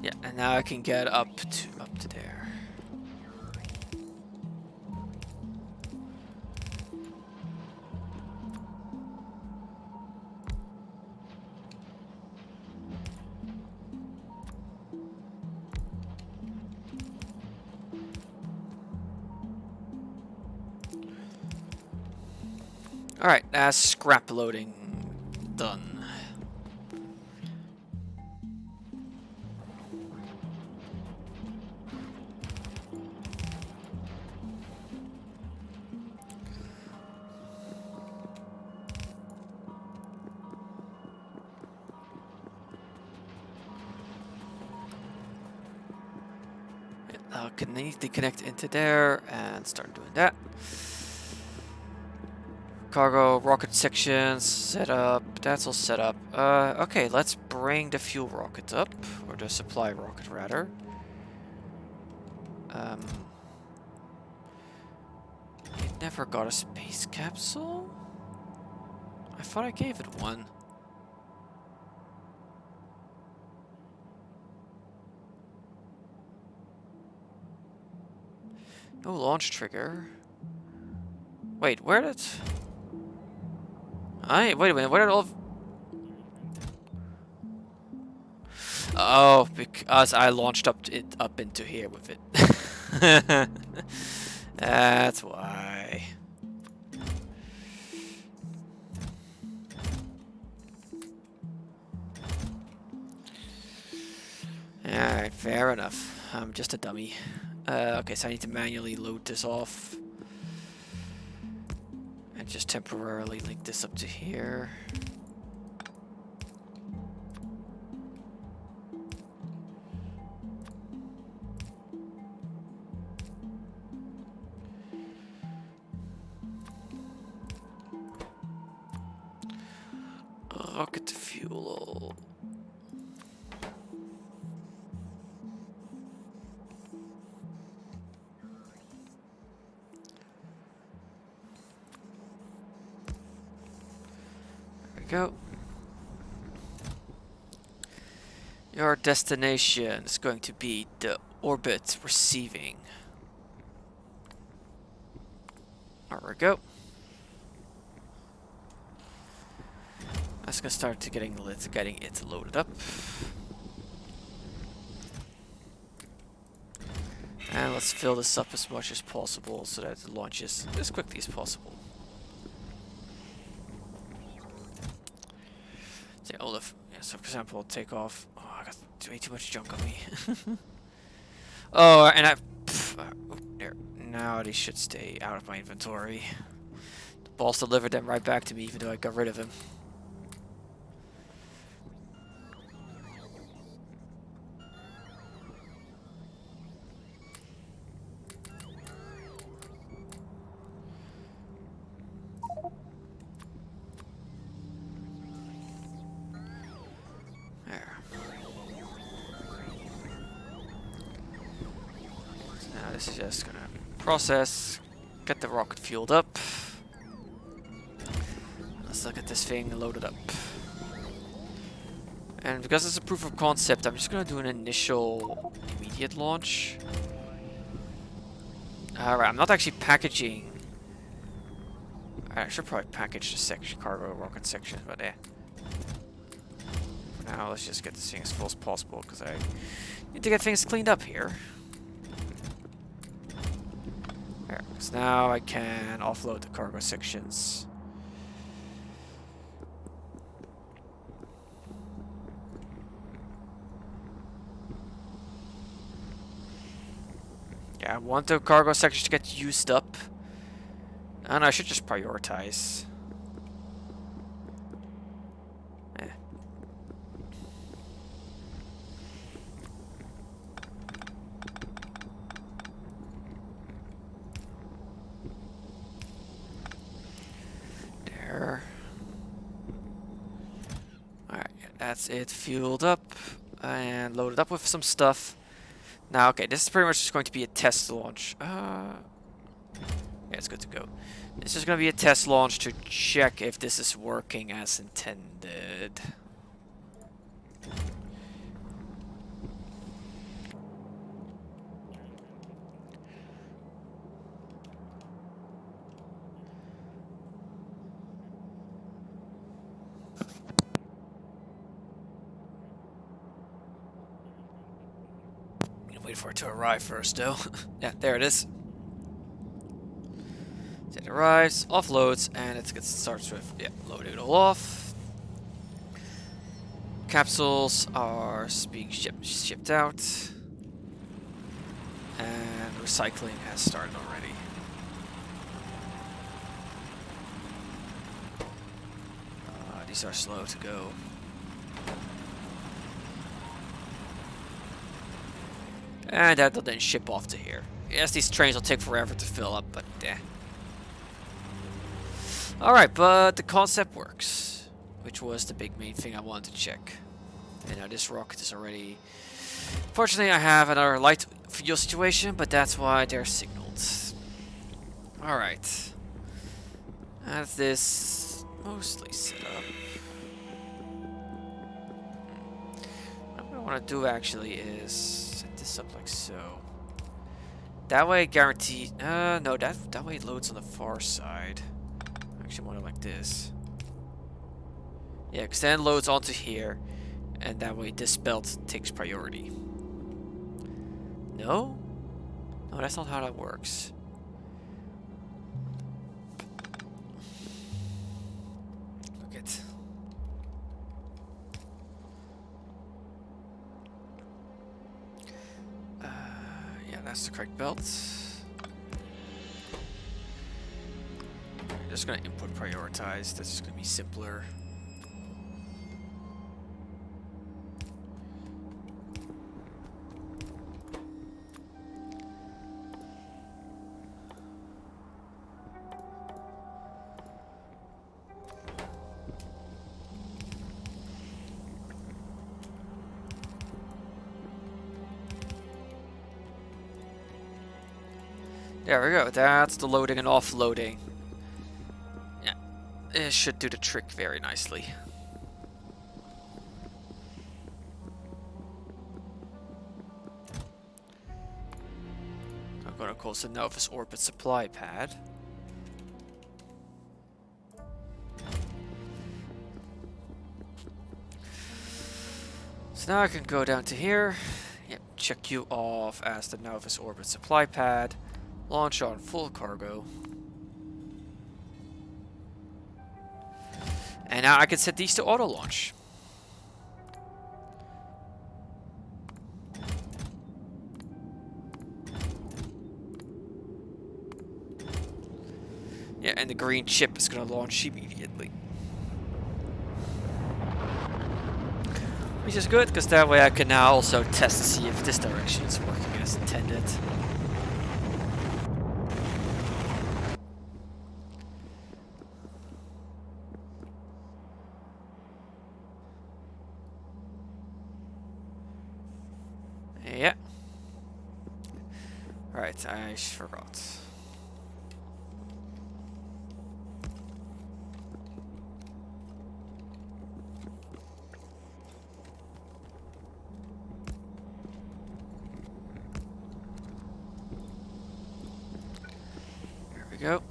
Yeah, and now I can get up to there. Alright, scrap loading done. Can need to connect into there and start doing that. Cargo, rocket sections, set up. That's all set up. Okay, let's bring the fuel rocket up, or the supply rocket rather. It never got a space capsule? I thought I gave it one. No launch trigger. Wait, where did... wait a minute, where did all... Oh, because I launched it up into here with it. That's why. Alright, fair enough. I'm just a dummy. Okay, so I need to manually load this off. And just temporarily link this up to here. Rocket fuel. There we go. Your destination is going to be the orbit receiving. There we go. That's gonna start to getting it loaded up. And let's fill this up as much as possible so that it launches as quickly as possible. Say, Olaf. Yeah, so for example, take off. Oh, I got way too much junk on me. Oh, and there. Now they should stay out of my inventory. The boss delivered them right back to me, even though I got rid of him. This is just gonna process, get the rocket fueled up. Let's look at this thing loaded up. And because it's a proof of concept, I'm just gonna do an initial immediate launch. Alright, I'm not actually packaging. I should probably package the section, cargo rocket section, but yeah. For now, let's just get this thing as full as possible because I need to get things cleaned up here. There, so now I can offload the cargo sections. Yeah, I want the cargo sections to get used up. And I should just prioritize. That's it, fueled up and loaded up with some stuff. Now, okay, this is pretty much just going to be a test launch. Yeah, it's good to go. This is going to be a test launch to check if this is working as intended. Wait for it to arrive first, though. Yeah, there it is. So it arrives, offloads, and it starts with loading it all off. Capsules are being shipped out, and recycling has started already. These are slow to go. And that'll then ship off to here. Yes, these trains will take forever to fill up, but Alright, but the concept works, which was the big main thing I wanted to check. And now this rocket is already... Fortunately, I have another light fuel situation, but that's why they're signaled. Alright. That's this mostly set up. What I want to do actually is set this up like so. That way guaranteed... no, that way it loads on the far side. Actually, more like this. Yeah, because then it loads onto here, and that way this belt takes priority. No? No, that's not how that works. Look it. Yeah, that's the correct belt. I'm just gonna input prioritize. That's just gonna be simpler. There we go. That's the loading and offloading. Yeah, it should do the trick very nicely. I'm gonna call this the Novus Orbit Supply Pad. So now I can go down to here. Yep, check you off as the Novus Orbit Supply Pad. Launch on full cargo. And now I can set these to auto launch. Yeah, and the green chip is going to launch immediately. Which is good, because that way I can now also test to see if this direction is working as intended. Yeah. Alright, I forgot. There we go.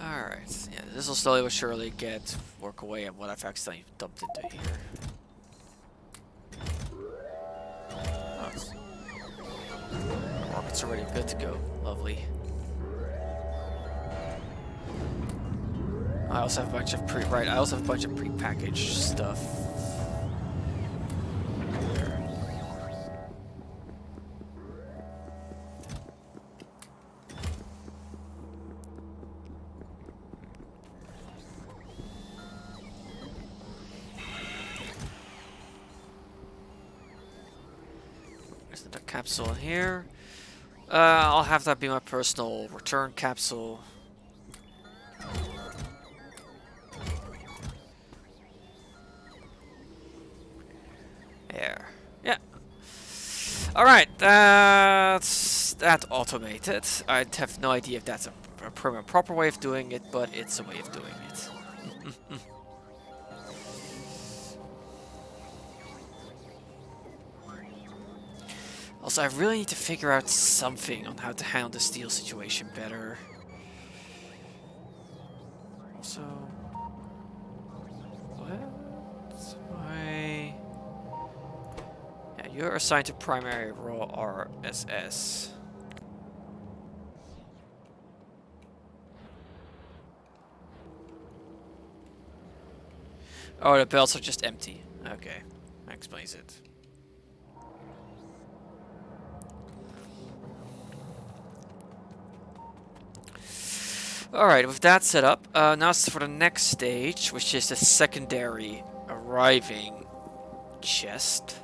Alright, yeah, this will slowly but surely work away at what I've accidentally dumped into here. Rocket's already good to go. Lovely. I also have a bunch of pre-packaged stuff. There's another capsule in here. I'll have that be my personal return capsule. There. Yeah. Alright, that's that automated. I have no idea if that's a proper way of doing it, but it's a way of doing it. Also, I really need to figure out something on how to handle the steel situation better. Also, what? Yeah, you're assigned to primary raw RSS. Oh, the belts are just empty. Okay, that explains it. Alright, with that set up, now it's for the next stage, which is the secondary arriving chest.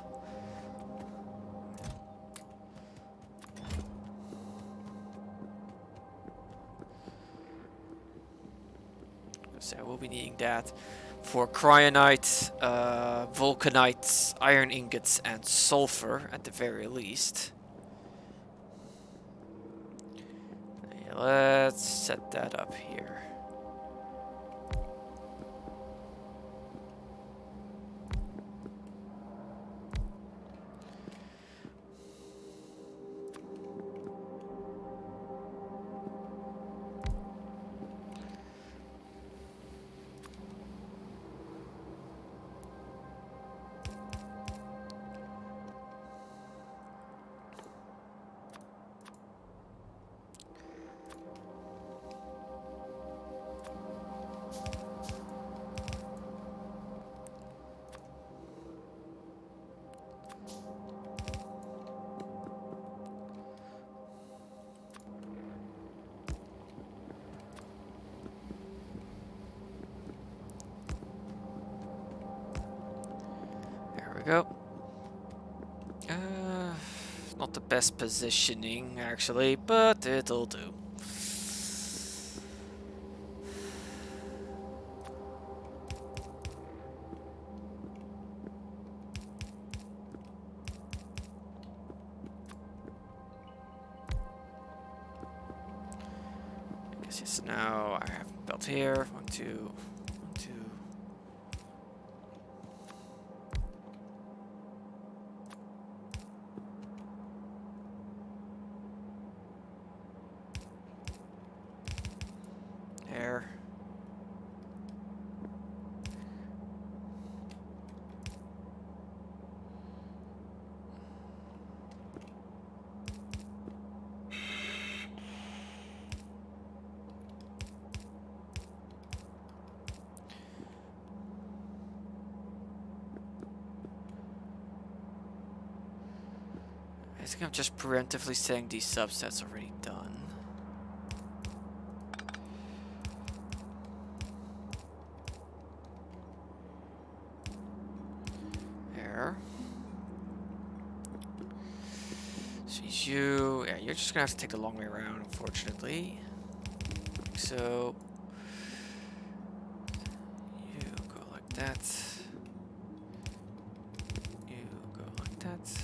So I will be needing that for cryonite, vulcanite, iron ingots, and sulfur at the very least. Let's set that up here. Go. Not the best positioning, actually, but it'll do. I guess yes, now I have belt here. 1, 2, 1, 2. There. I think I'm just preemptively saying these subsets already done. There. So yeah, you're just gonna have to take the long way around, unfortunately. Like so. You go like that. You go like that.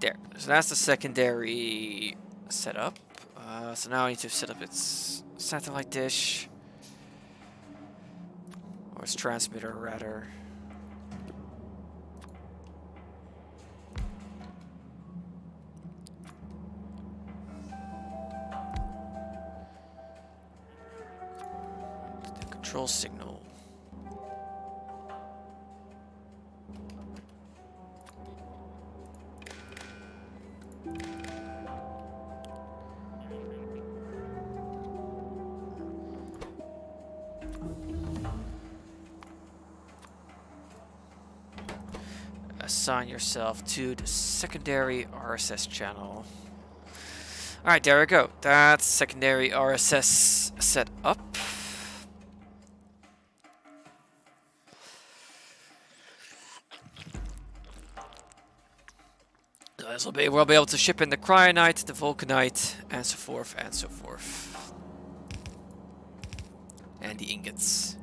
There. So that's the secondary setup. So now I need to set up its satellite dish. Or its transmitter, rather. The control signal. Assign yourself to the secondary RSS channel. Alright, there we go. That's secondary RSS set up. So we'll be able to ship in the cryonite, the vulcanite, and so forth, and so forth. And the ingots.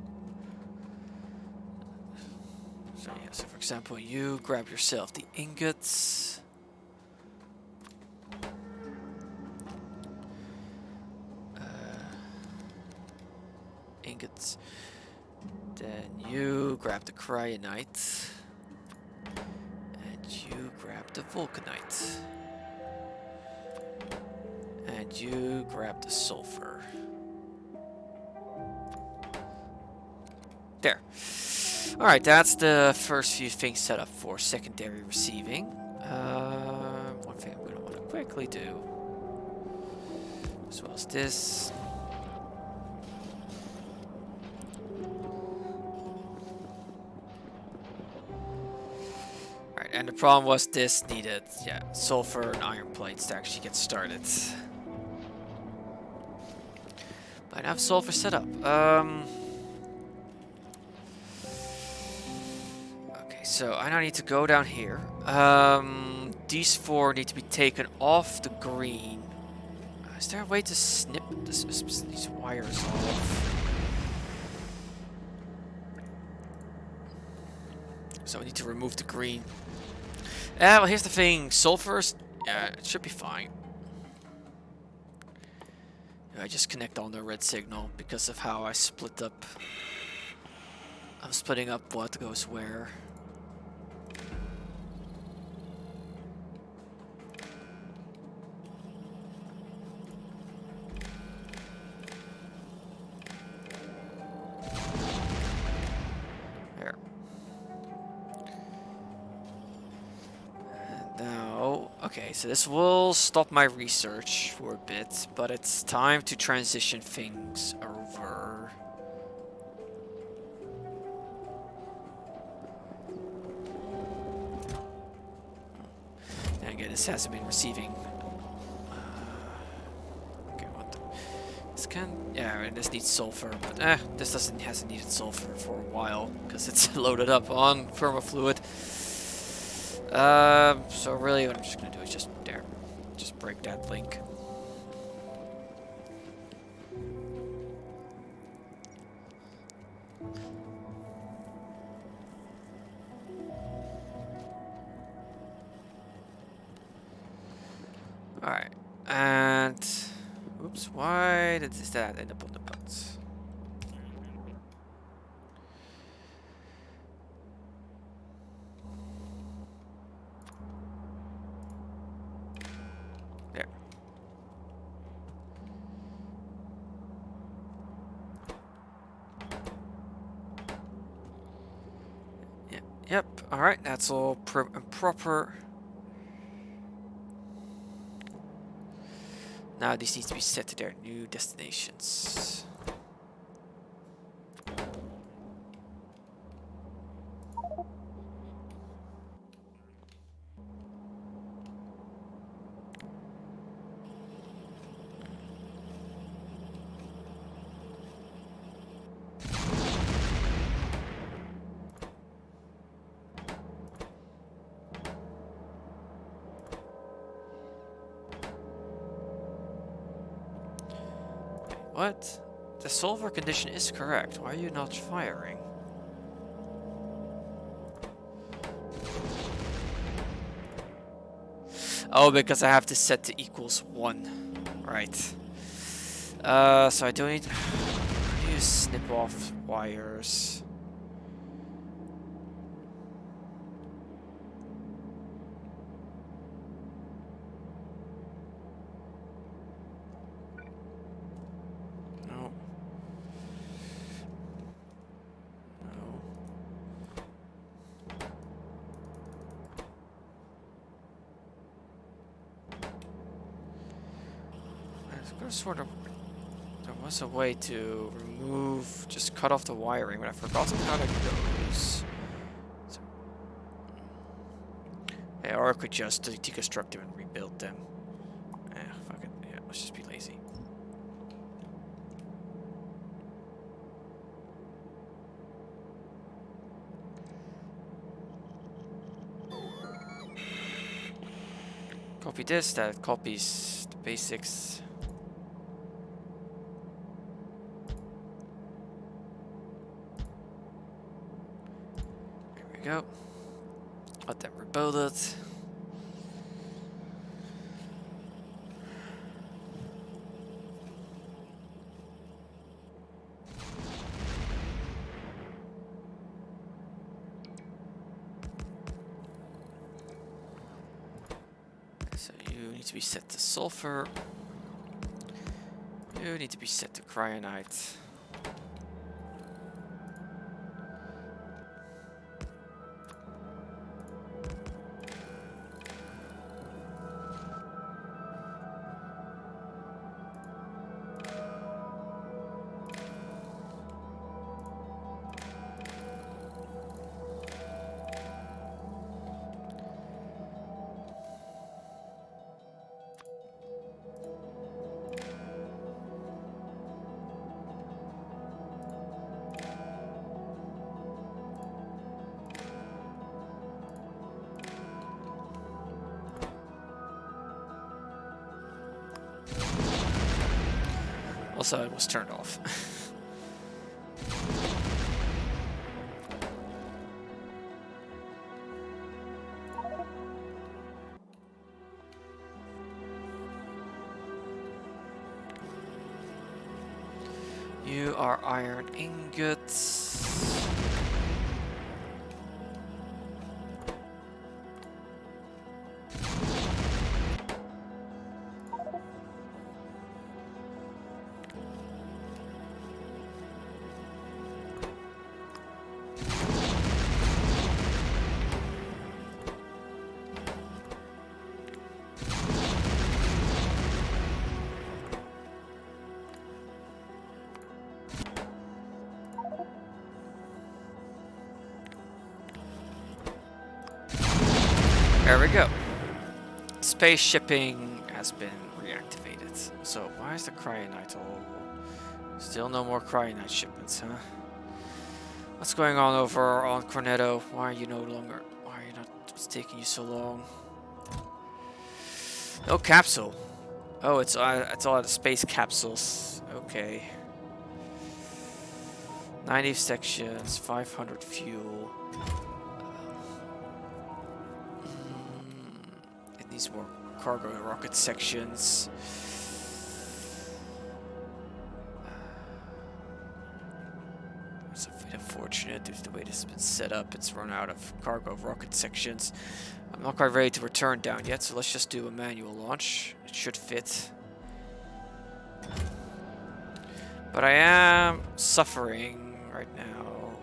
So yeah, so for example, you grab yourself the ingots. Ingots. Then you grab the cryonite. And you grab the vulcanite. And you grab the sulfur. There. Alright, that's the first few things set up for secondary receiving. likely do. As well as this. Alright, and the problem was this needed, yeah, sulfur and iron plates to actually get started. But I have sulfur set up. Okay, so I now need to go down here. These four need to be taken off the green. Is there a way to snip these wires off? So we need to remove the green. Well, here's the thing. Sulfur's... Yeah, it should be fine. I just connect on the red signal because of how I split up. I'm splitting up what goes where. There. And now, okay, so this will stop my research for a bit, but it's time to transition things over. And again, this hasn't been receiving. Okay, what the? This can, yeah, this needs sulfur, but this hasn't needed sulfur for a while because it's loaded up on thermofluid. So really, what I'm just gonna do is just break that link. Alright, and oops, why did that end up on the butts? There. Yep, alright, that's all proper. Now these need to be set to their new destinations. What? The sulfur condition is correct. Why are you not firing? Oh, because I have to set to equals 1. Right. So I don't need to snip off wires. Sort of, there was a way to remove, just cut off the wiring, but I've forgotten how that goes. So, yeah, or I could just deconstruct them and rebuild them. Fuck it. Yeah, let's just be lazy. Copy this, that copies the basics. Go. Let them rebuild it. So you need to be set to sulfur. You need to be set to cryonite. Also, it was turned off. You are iron ingots. There we go. Space shipping has been reactivated. So why is the cryonite all... Still no more cryonite shipments, huh? What's going on over on Cornetto? Why are you no longer... Why are you not... What's taking you so long? No capsule. Oh, it's all out of space capsules. Okay. 90 sections, 500 fuel. It needs more cargo rocket sections. It's a bit unfortunate due to the way this has been set up. It's run out of cargo rocket sections. I'm not quite ready to return down yet, so let's just do a manual launch. It should fit. But I am suffering right now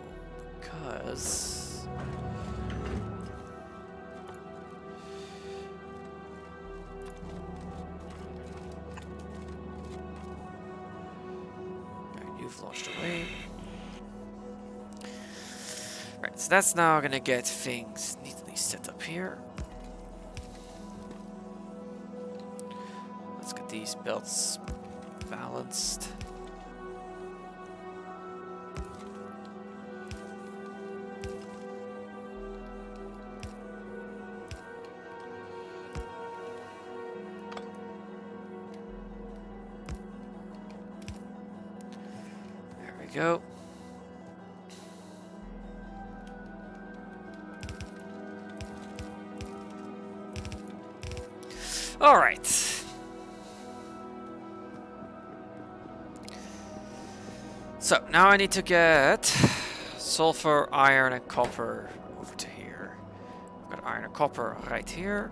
because... You've launched away. Right, so that's now gonna get things neatly set up here. Let's get these belts balanced. There we go. All right. So now I need to get sulfur, iron, and copper over to here. I've got iron and copper right here.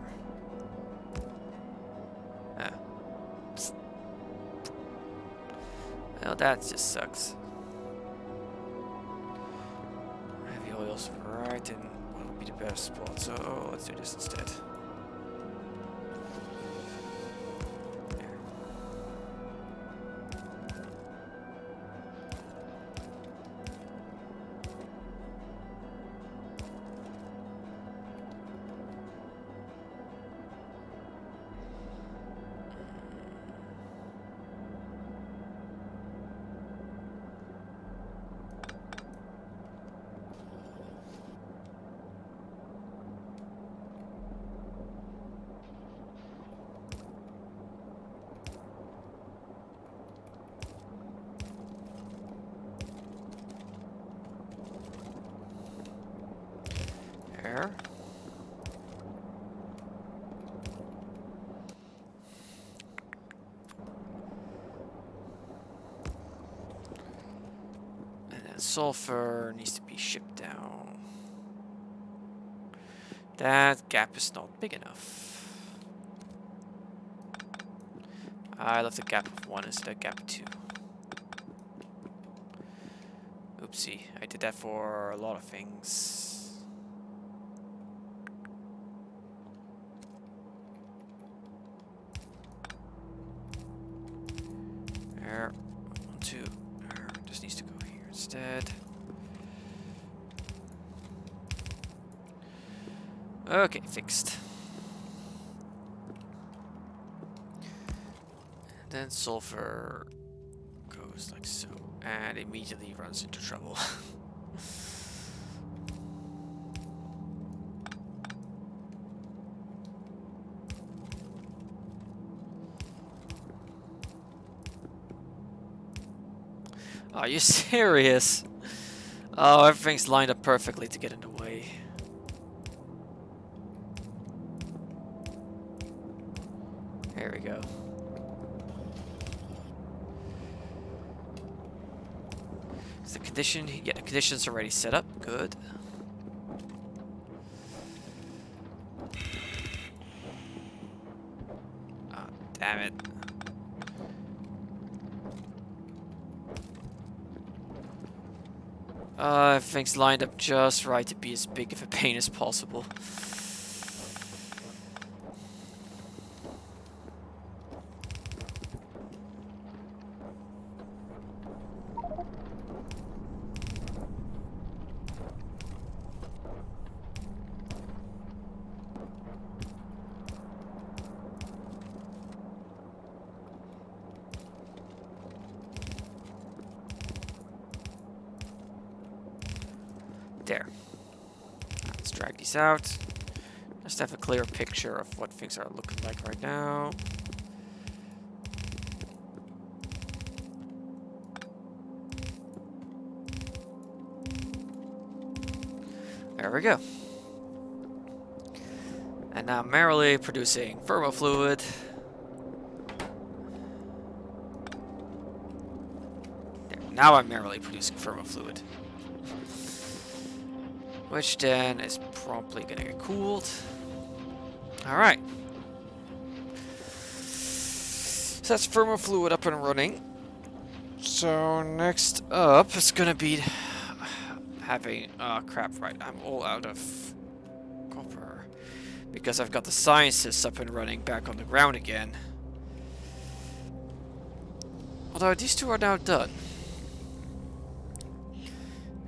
Well, that just sucks. Heavy oils right in what would be the best spot. So let's do this instead. There. And then sulfur needs to be shipped down. That gap is not big enough. I left a gap of 1 instead of gap 2. Oopsie, I did that for a lot of things. There, 1, 2, there. This needs to go here instead. Okay, fixed. And then sulfur goes like so, and immediately runs into trouble. Are you serious? Oh, everything's lined up perfectly to get in the way. Here we go. Is the condition? Yeah, the condition's already set up. Good. Oh, damn it. Everything's lined up just right to be as big of a pain as possible. There. Let's drag these out. Just have a clear picture of what things are looking like right now. There we go. And now merrily producing thermal fluid. There. Now I'm merrily producing thermal fluid. Which then is promptly gonna get cooled. Alright. So that's thermal fluid up and running. So next up is gonna be having... oh crap, right. I'm all out of copper. Because I've got the sciences up and running back on the ground again. Although these two are now done.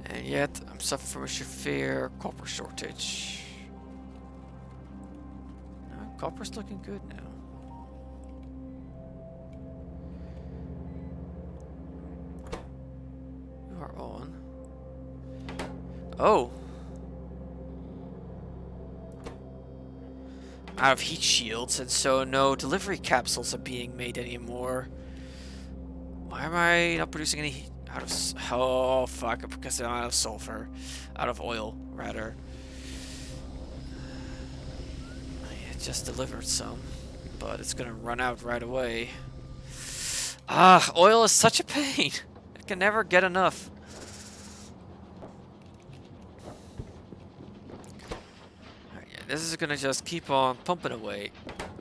And yet, I'm suffering from a severe copper shortage. Copper's looking good now. You are on. Oh! Out of heat shields, and so no delivery capsules are being made anymore. Why am I not producing any heat? Out of... oh, fuck. Because I'm out of sulfur. Out of oil, rather. I just delivered some. But it's gonna run out right away. Ah, oil is such a pain. I can never get enough. Right, yeah, this is gonna just keep on pumping away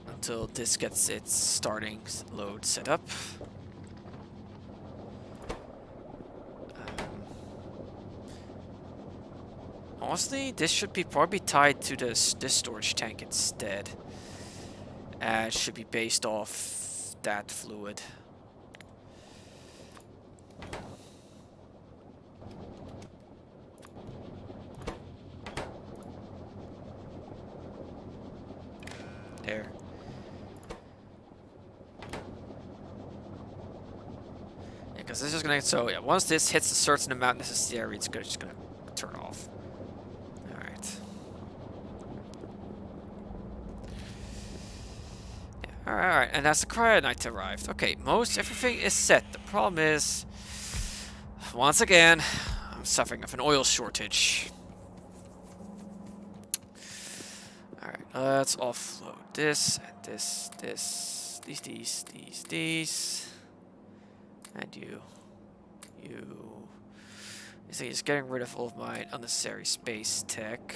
until this gets its starting load set up. Honestly, this should be probably tied to this storage tank instead. It should be based off that fluid. There. Yeah, because this is gonna... so yeah, once this hits a certain amount necessary, it's just gonna turn off. Alright, and that's the cryonite arrived. Okay, everything is set. The problem is, once again, I'm suffering of an oil shortage. Alright, let's offload this, and this, these, and you. So he's getting rid of all of my unnecessary space tech.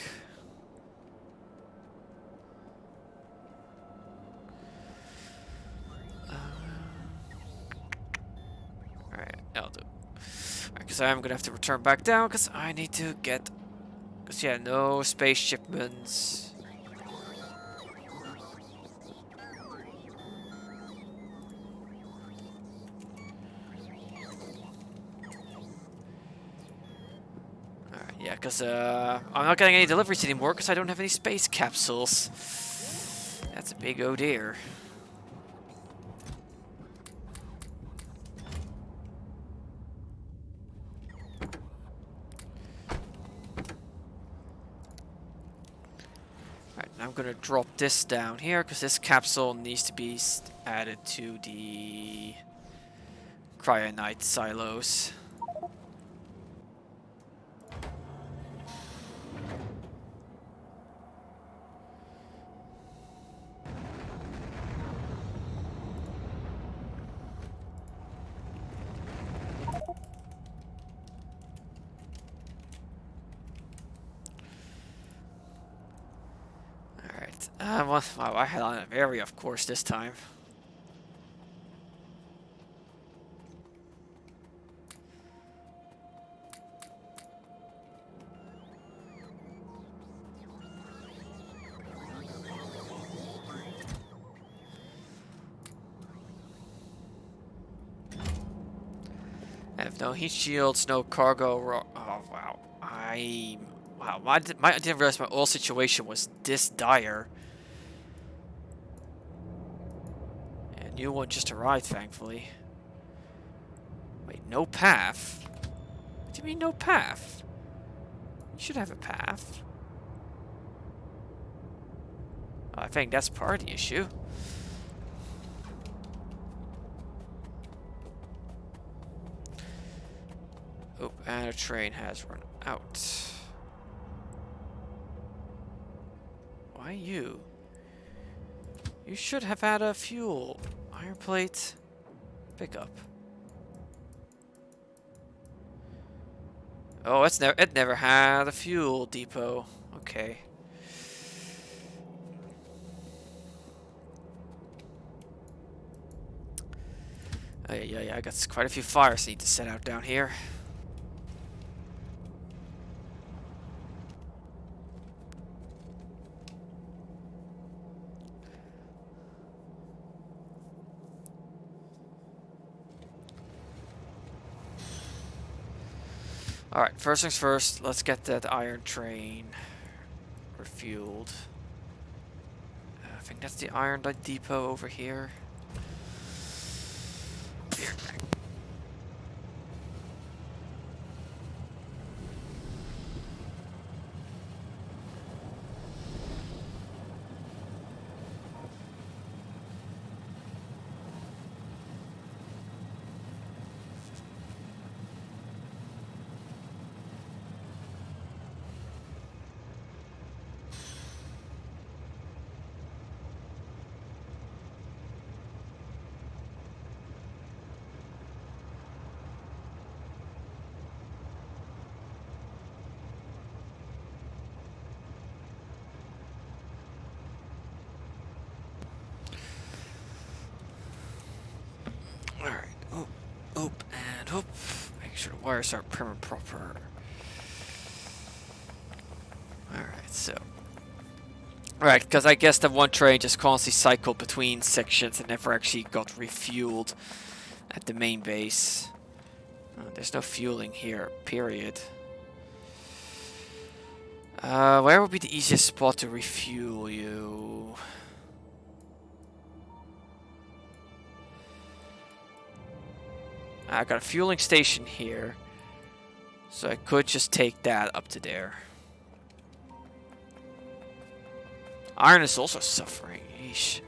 Alright, I'll do. Because I'm gonna have to return back down because I need to get... because yeah, no space shipments. Alright, yeah, because I'm not getting any deliveries anymore because I don't have any space capsules. That's a big oh dear. I'm gonna drop this down here because this capsule needs to be added to the cryonite silos. Well, wow, I had on an area, of course, this time. I have no heat shields, no cargo. Oh wow, I didn't realize my oil situation was this dire. A new one just arrived, thankfully. Wait, no path? What do you mean no path? You should have a path. Oh, I think that's part of the issue. Oh, and a train has run out. Why you? You should have had a fuel. Iron plate. Pickup. Oh, it never had a fuel depot. Okay. Yeah, I got quite a few fires I need to set out down here. Alright, first things first, let's get that iron train refueled. I think that's the iron depot over here. Here. Alright, oop, and oop. Make sure the wires are prim and proper. Alright, so. Alright, because I guess the one train just constantly cycled between sections and never actually got refueled at the main base. There's no fueling here, period. Where would be the easiest spot to refuel you? I got a fueling station here, so I could just take that up to there. Iron is also suffering. Yeesh.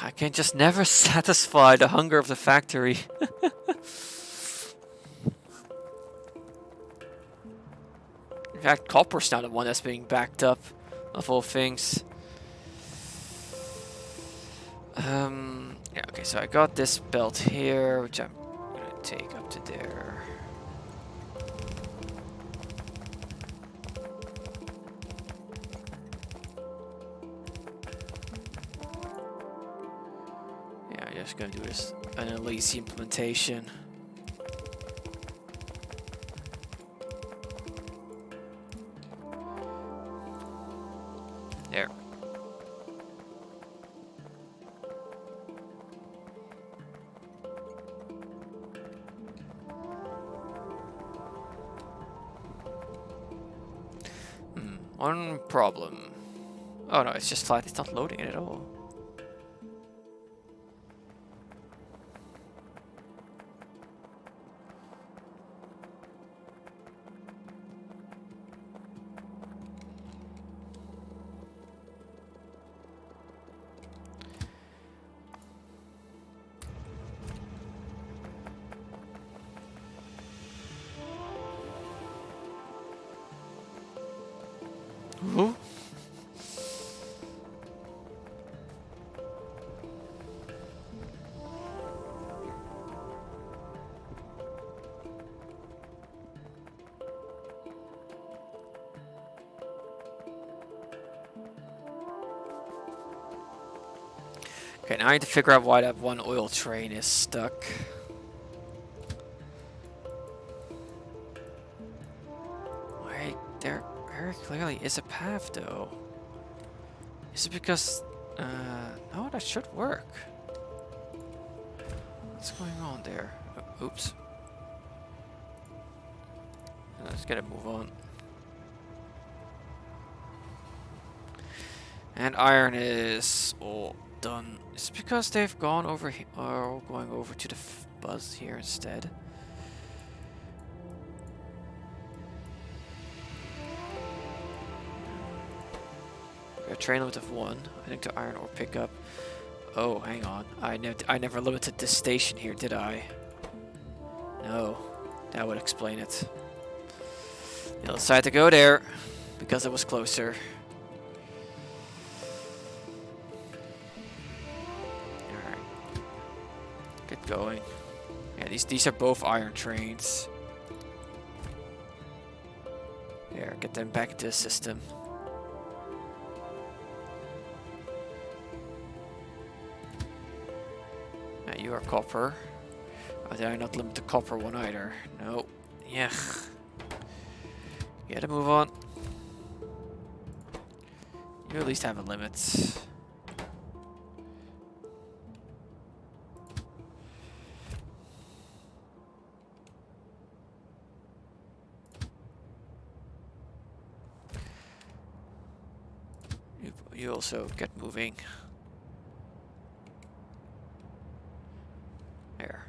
I can just never satisfy the hunger of the factory. In fact, copper's now the one that's being backed up, of all things. Yeah, okay, so I got this belt here, which I'm gonna take up to there. Yeah, I'm just gonna do this an lazy implementation. There. One problem. Oh no, it's just flat. It's not loading it at all. Ooh. Okay, now I need to figure out why that one oil train is stuck. Wait, there very clearly is a path though. Is it because... no, that should work. What's going on there? Oh, oops. Let's get a move on. And iron is all done. Is it because they've gone over here, or going over to the buzz here instead? A train limit of 1. I think to iron ore pickup. Oh, hang on. I never limited this station here, did I? No. That would explain it. You'll decide to go there because it was closer. Alright. Get going. Yeah, these are both iron trains. There, get them back into the system. You are copper. Oh, did I not limit the copper one either? No. Yeah. Gotta move on. You at least have a limit. You also get moving. There.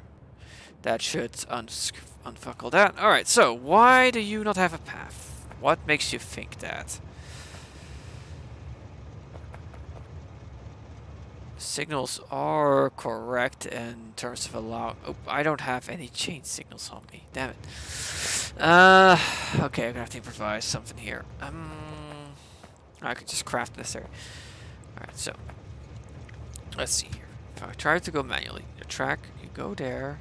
That should unfuckle that. Alright, so why do you not have a path? What makes you think that? Signals are correct in terms of allowing... Oh, I don't have any chain signals on me. Damn it. Okay, I'm gonna have to improvise something here. I could just craft this there. Alright, so. Let's see here. If I try to go manually, the track, you go there.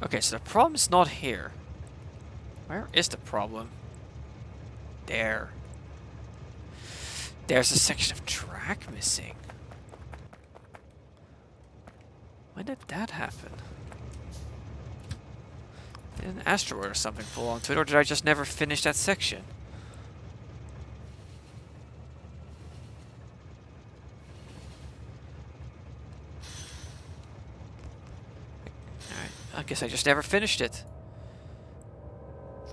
Okay, so the problem is not here. Where is the problem? There. There's a section of track missing. When did that happen? Did an asteroid or something fall onto it, or did I just never finish that section? Alright, I guess I just never finished it.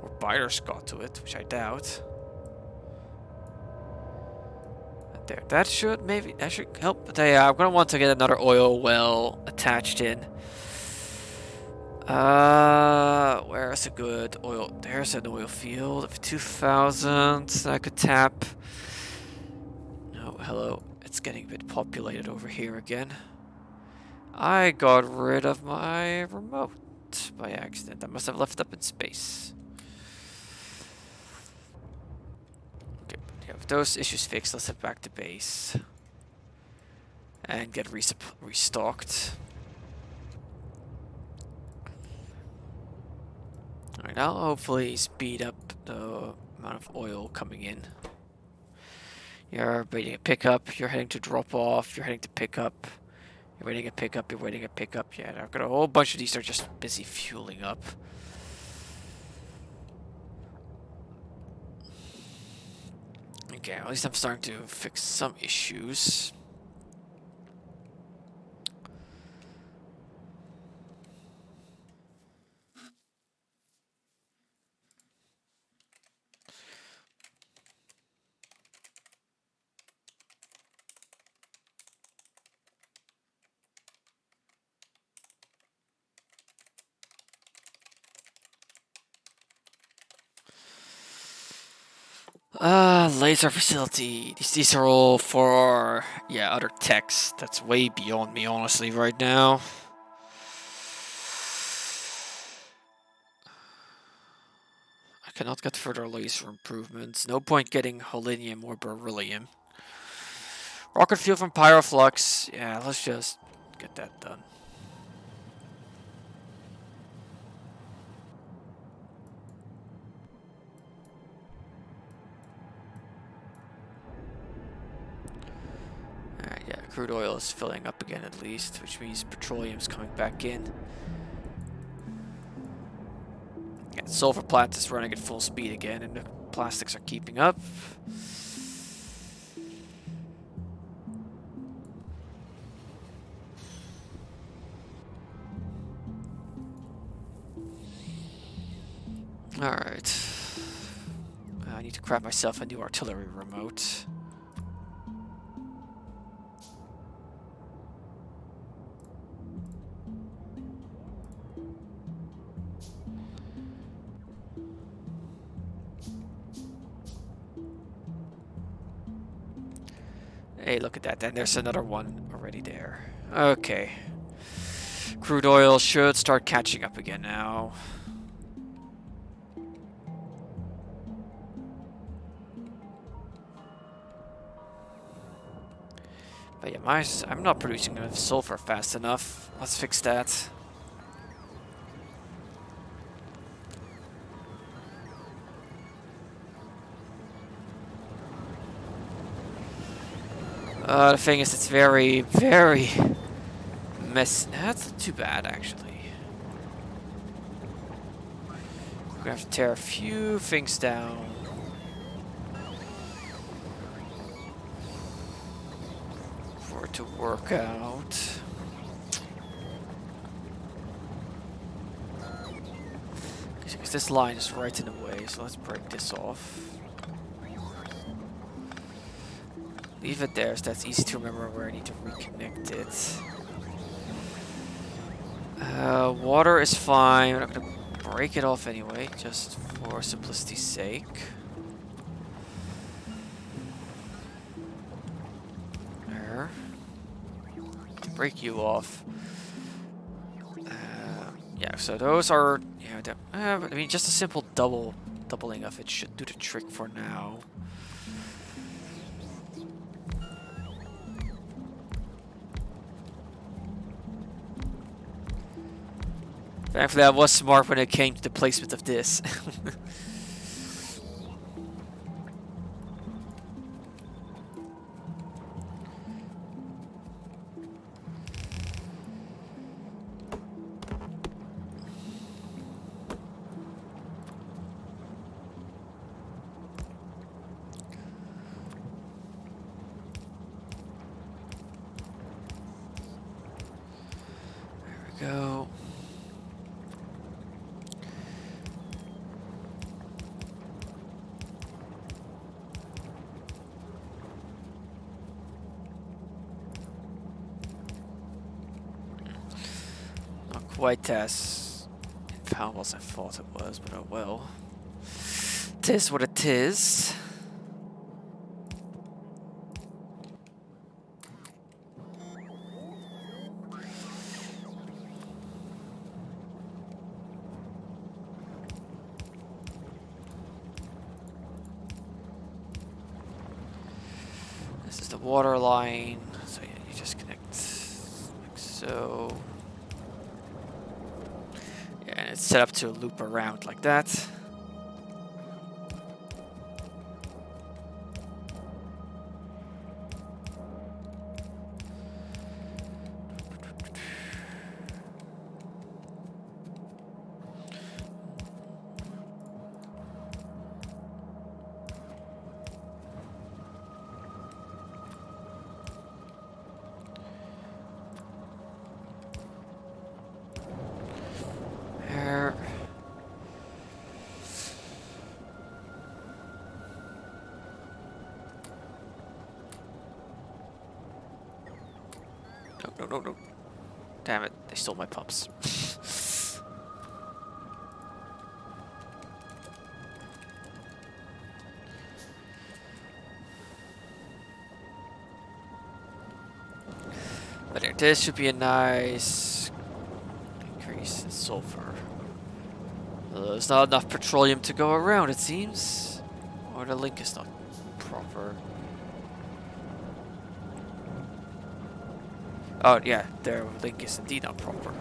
Or buyers got to it, which I doubt. There, that should help. But yeah, I'm gonna want to get another oil well attached in. Where's a good oil? There's an oil field of 2,000 I could tap. Oh, hello. It's getting a bit populated over here again. I got rid of my remote by accident. I must have left it up in space. Okay, yeah, with those issues fixed, let's head back to base. And get restocked. Alright, I'll hopefully speed up the amount of oil coming in. You're waiting to pick up, you're heading to drop off, you're heading to pick up, you're waiting to pick up, you're waiting to pick up. Yeah, I've got a whole bunch of these that are just busy fueling up. Okay, at least I'm starting to fix some issues. Laser facility. These are all for, yeah, other techs. That's way beyond me, honestly, right now. I cannot get further laser improvements. No point getting holinium or beryllium. Rocket fuel from pyroflux. Yeah, let's just get that done. Alright, yeah, crude oil is filling up again at least, which means petroleum's coming back in. Yeah, the sulfur plant is running at full speed again, and the plastics are keeping up. Alright. I need to craft myself a new artillery remote. Hey, look at that. Then there's another one already there. Okay. Crude oil should start catching up again now. But yeah, I'm not producing enough sulfur fast enough. Let's fix that. The thing is, it's very, very messy. That's not too bad, actually. We're gonna have to tear a few things down. For it to work out. Because this line is right in the way, so let's break this off. Leave it there, so that's easy to remember where I need to reconnect it. Water is fine. I'm not going to break it off anyway, just for simplicity's sake. There. Break you off. Yeah, so those are... Yeah, I mean, just a simple doubling of it should do the trick for now. Thankfully, I was smart when it came to the placement of this. There we go. Quite as infallible as I thought it was, but oh well. 'Tis what it is. This is the water line, so yeah, you just connect like so. And it's set up to loop around like that. There. No. Damn it, they stole my pumps. But there, this should be a nice increase in sulfur. There's not enough petroleum to go around, it seems. Or the link is not proper. Oh yeah, their link is indeed not proper.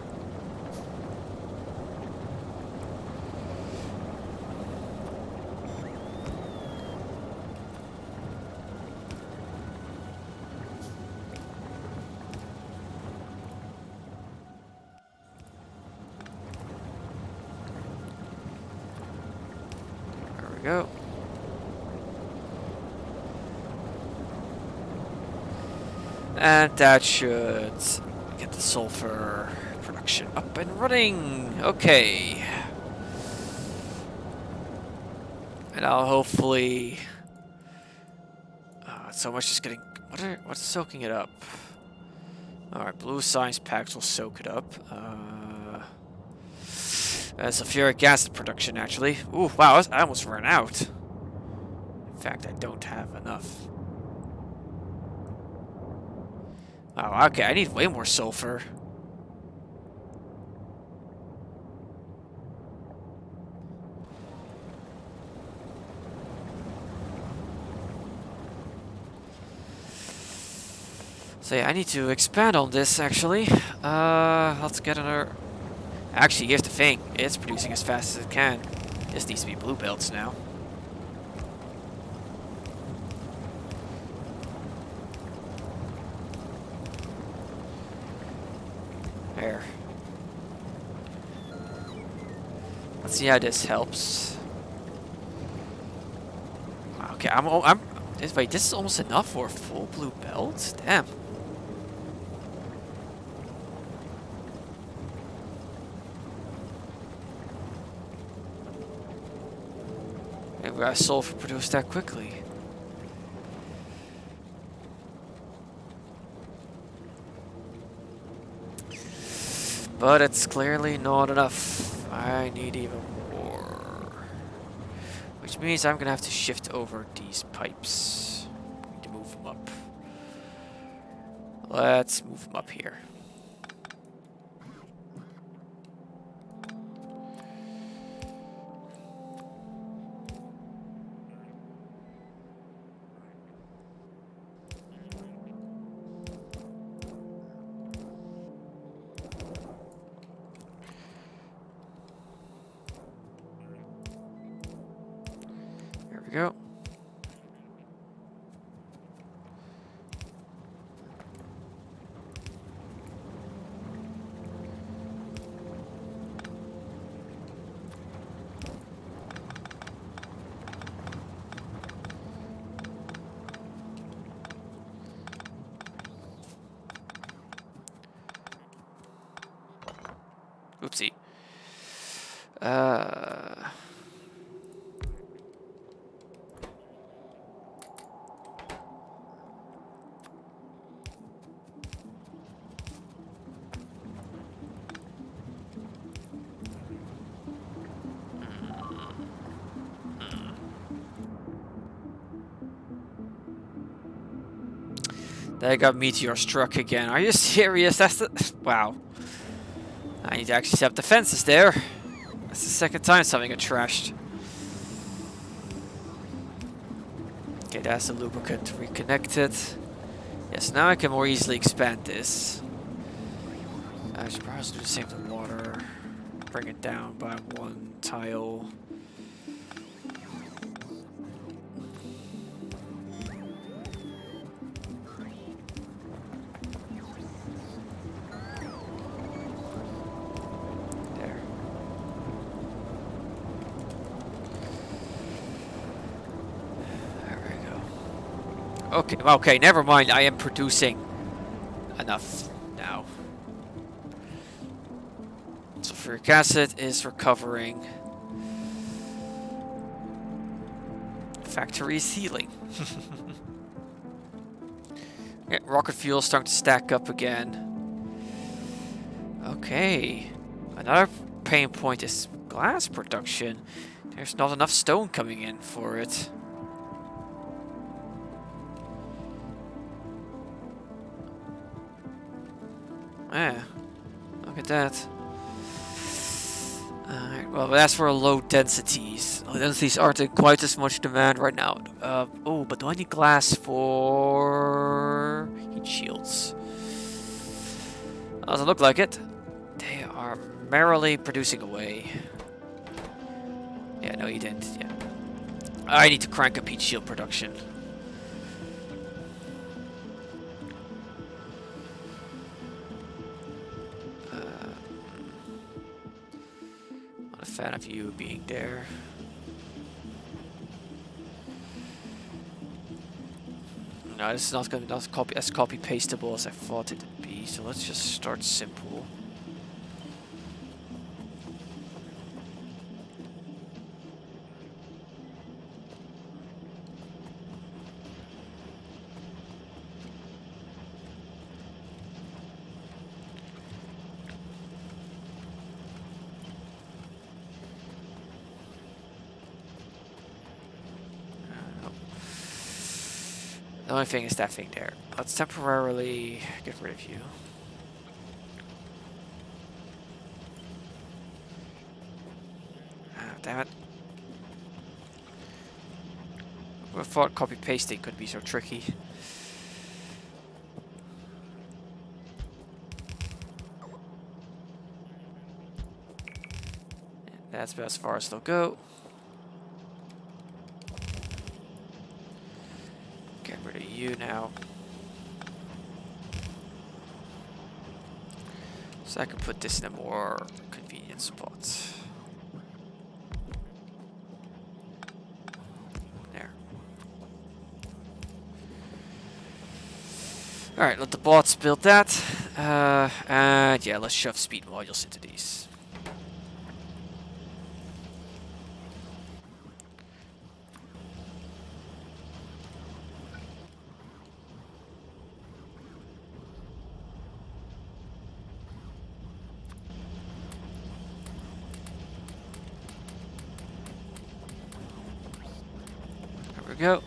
And that should get the sulfur production up and running. Okay. And I'll hopefully... so much just getting... What's soaking it up? Alright, blue science packs will soak it up. Sulfuric acid production, actually. Ooh, wow, I almost ran out. In fact, I don't have enough. Oh, okay, I need way more sulfur. So yeah, I need to expand on this, actually. Let's get another... Actually, here's the thing. It's producing as fast as it can. This needs to be blue belts now. There. Let's see how this helps. Okay, wait, this is almost enough for a full blue belt? Damn. Maybe I sulfur produced that quickly. But it's clearly not enough. I need even more. Which means I'm gonna have to shift over these pipes. Need to move them up. Let's move them up here. There we go. Oopsie. They got meteor struck again. Are you serious? That's the... Wow. I need to actually set up defenses there. That's the second time something got trashed. Okay, that's the lubricant reconnected. Yes, now I can more easily expand this. I should probably do the same to water. Bring it down by one tile. Okay, never mind. I am producing enough now. Sulfuric acid is recovering. Factory is healing. Yeah, rocket fuel is starting to stack up again. Okay. Another pain point is glass production. There's not enough stone coming in for it. Yeah, look at that. Alright, well, that's for low densities. Low densities aren't in quite as much demand right now. Oh, but do I need glass for heat shields? Doesn't look like it. They are merrily producing away. Yeah, no, you didn't. Yeah, I need to crank up heat shield production. Not a fan of you being there. No, this is not going to be as copy pastable as I thought it would be. So let's just start simple. The only thing is that thing there. Let's temporarily get rid of you. Ah, damn it. I thought copy pasting could be so tricky. And that's about as far as they'll go. Get rid of you now. So I can put this in a more convenient spot. There. Alright, let the bots build that. And yeah, let's shove speed modules into these. There we go.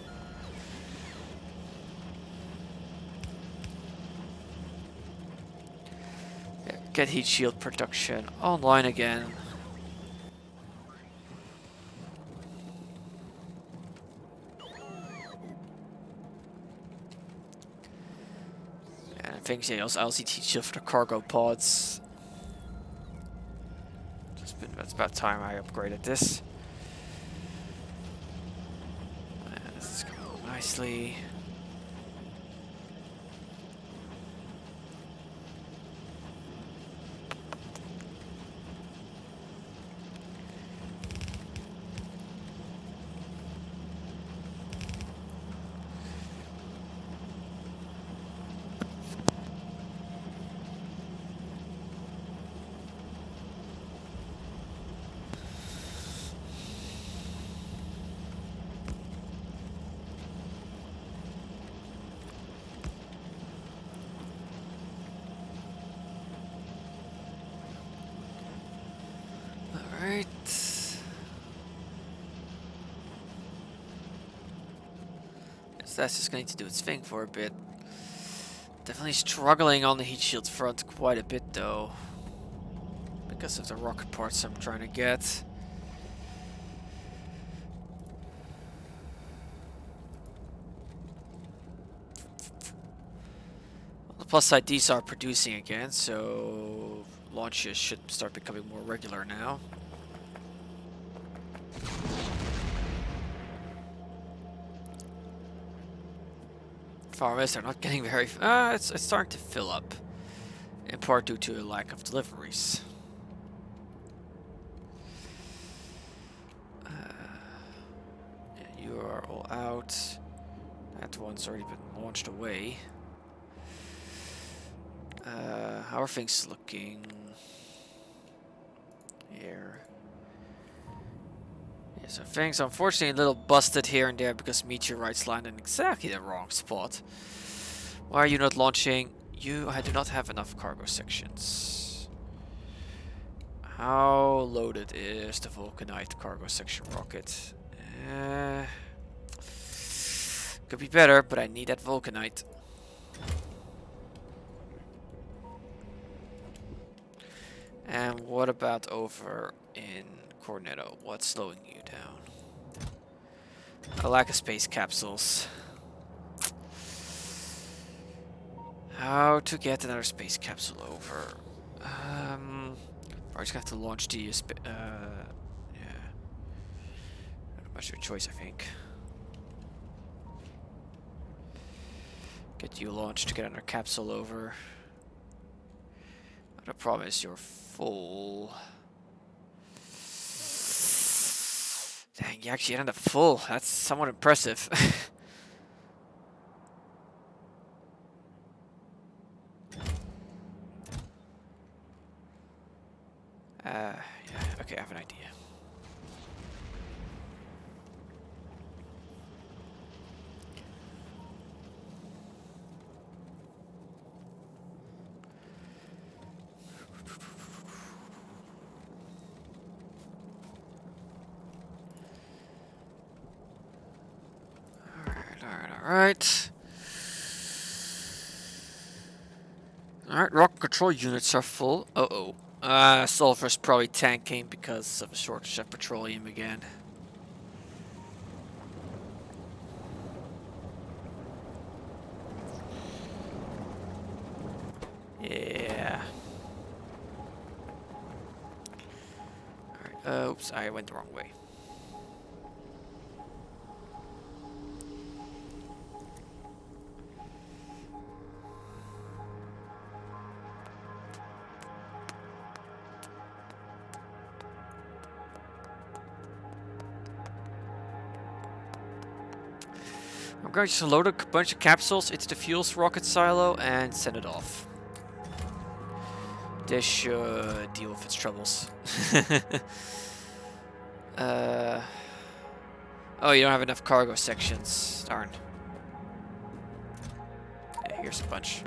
Yeah, get heat shield production online again. And things, yeah, also LCT heat shield for the cargo pods. It's about time I upgraded this. And this is going nicely. Alright. Guess that's just going to do its thing for a bit. Definitely struggling on the heat shield front quite a bit though. Because of the rocket parts I'm trying to get. On the plus side, these are producing again, so launches should start becoming more regular now. Farmers are not getting very... it's starting to fill up. In part due to a lack of deliveries. Yeah, you are all out. That one's already been launched away. How are things looking here? Yeah, so things unfortunately a little busted here and there because meteorites land in exactly the wrong spot. Why are you not launching? I do not have enough cargo sections. How loaded is the Vulcanite cargo section rocket? Could be better, but I need that Vulcanite. And what about over in Cornetto? What's slowing you down? A lack of space capsules. How to get another space capsule over? Probably just gonna have to launch the yeah. Not much of a choice, I think. Get you launched to get another capsule over. The problem is you're full. Dang, you actually ended up full. That's somewhat impressive. Yeah, okay, I have an idea. Alright. Alright, rocket control units are full. Uh-oh. Sulfur's probably tanking because of a shortage of petroleum again. Yeah. Alright, oops, I went the wrong way. I'm going to just load a bunch of capsules into the fuels rocket silo and send it off. This should deal with its troubles. Oh, you don't have enough cargo sections. Darn. Yeah, here's a bunch.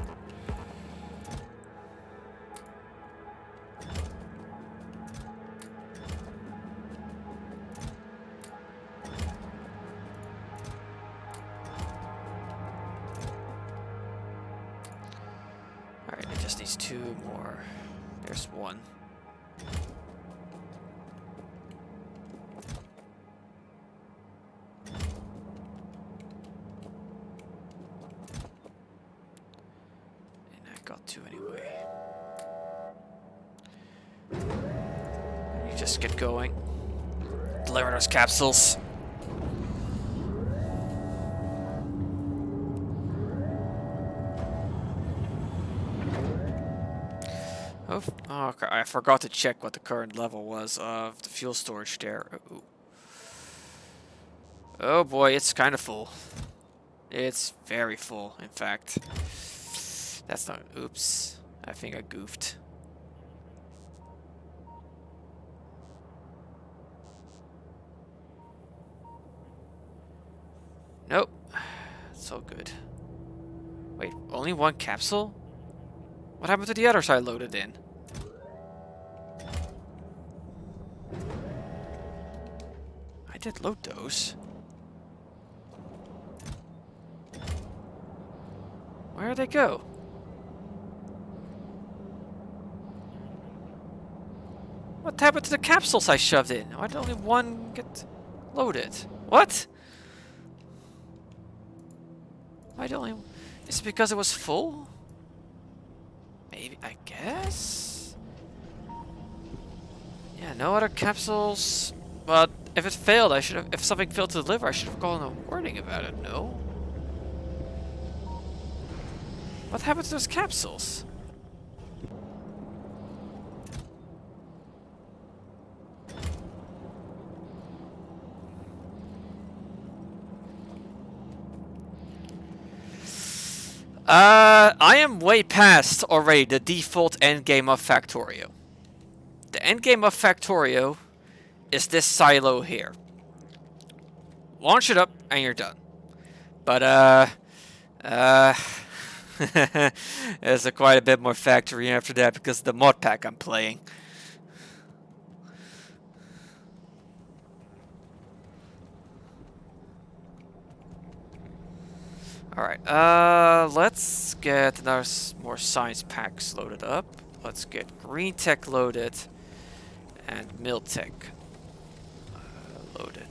Alright, it just needs 2 more. There's 1. And I got 2 anyway. You just get going. Deliver those capsules. Oh, okay. I forgot to check what the current level was of the fuel storage there. Ooh. Oh boy, it's kind of full. It's very full, in fact. That's not... Oops. I think I goofed. Nope. It's all good. Wait, only 1 capsule? What happened to the other side loaded in? I did load those. Where did they go? What happened to the capsules I shoved in? Why did only 1 get loaded? What? Why did only... Is it because it was full? Maybe, I guess? Yeah, no other capsules. But if it failed, I should have... If something failed to deliver, I should have gotten a warning about it, no? What happened to those capsules? I am way past already the default endgame of Factorio. The endgame of Factorio is this silo here. Launch it up and you're done. But there's quite a bit more factory after that because of the mod pack I'm playing. Alright, let's get another more science packs loaded up. Let's get green tech loaded and mill tech loaded.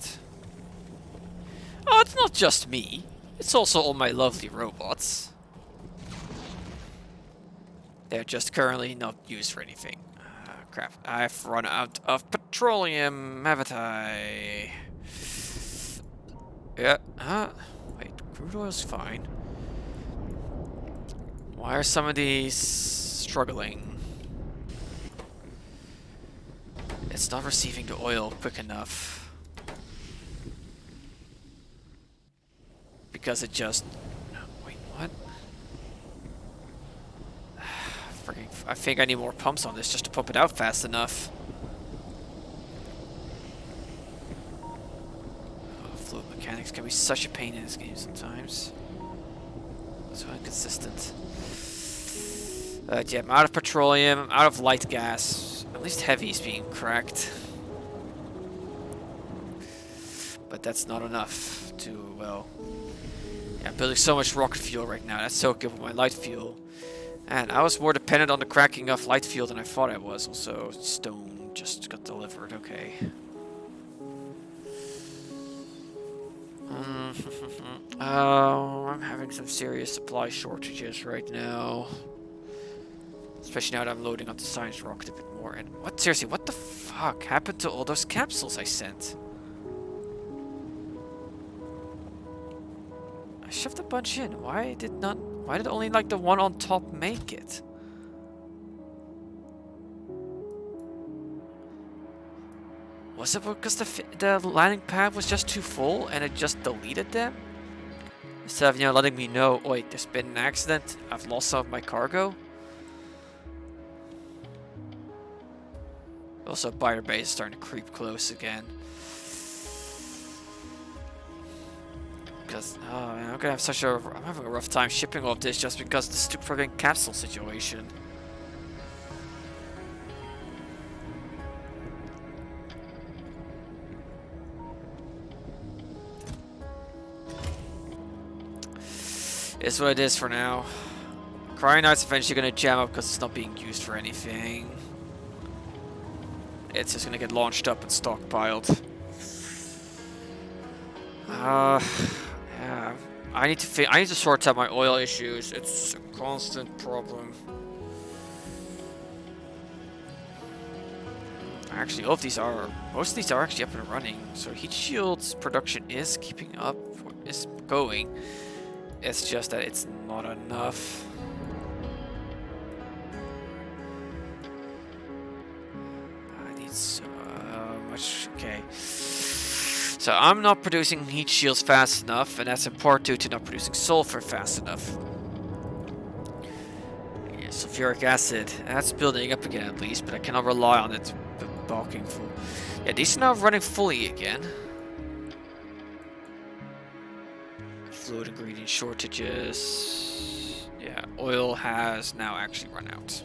Oh, it's not just me. It's also all my lovely robots. They're just currently not used for anything. Crap, I've run out of petroleum, haven't I? Yeah, wait, crude oil's fine. Why are some of these struggling? It's not receiving the oil quick enough. Because it just... Wait, what? I think I need more pumps on this just to pump it out fast enough. be such a pain in this game sometimes. So inconsistent. Yeah, I'm out of petroleum, I'm out of light gas. At least heavy is being cracked. But that's not enough to, well... Yeah, I'm building so much rocket fuel right now. That's so good with my light fuel. And I was more dependent on the cracking of light fuel than I thought I was. Also, stone just got delivered. Okay. Oh, I'm having some serious supply shortages right now. Especially now that I'm loading up the science rocket a bit more. And what, seriously, what the fuck happened to all those capsules I sent? I shoved a bunch in. Why did only like the one on top make it? Was it because the landing pad was just too full and it just deleted them? Instead of, you know, letting me know, oh, wait, there's been an accident, I've lost some of my cargo. Also, buyer base is starting to creep close again. Because, oh man, I'm having a rough time shipping all of this just because of the stupid fucking capsule situation. It's what it is for now. Cryonite's eventually gonna jam up because it's not being used for anything. It's just gonna get launched up and stockpiled. Yeah. I need to sort out my oil issues. It's a constant problem. Actually, most of these are actually up and running. So heat shields production is keeping up, is going. It's just that it's not enough. I need so much. Okay. So I'm not producing heat shields fast enough, and that's in part due to not producing sulfur fast enough. Yeah, sulfuric acid, that's building up again at least, but I cannot rely on it bulking full. Yeah, these are now running fully again. Fluid ingredient shortages. Yeah, oil has now actually run out.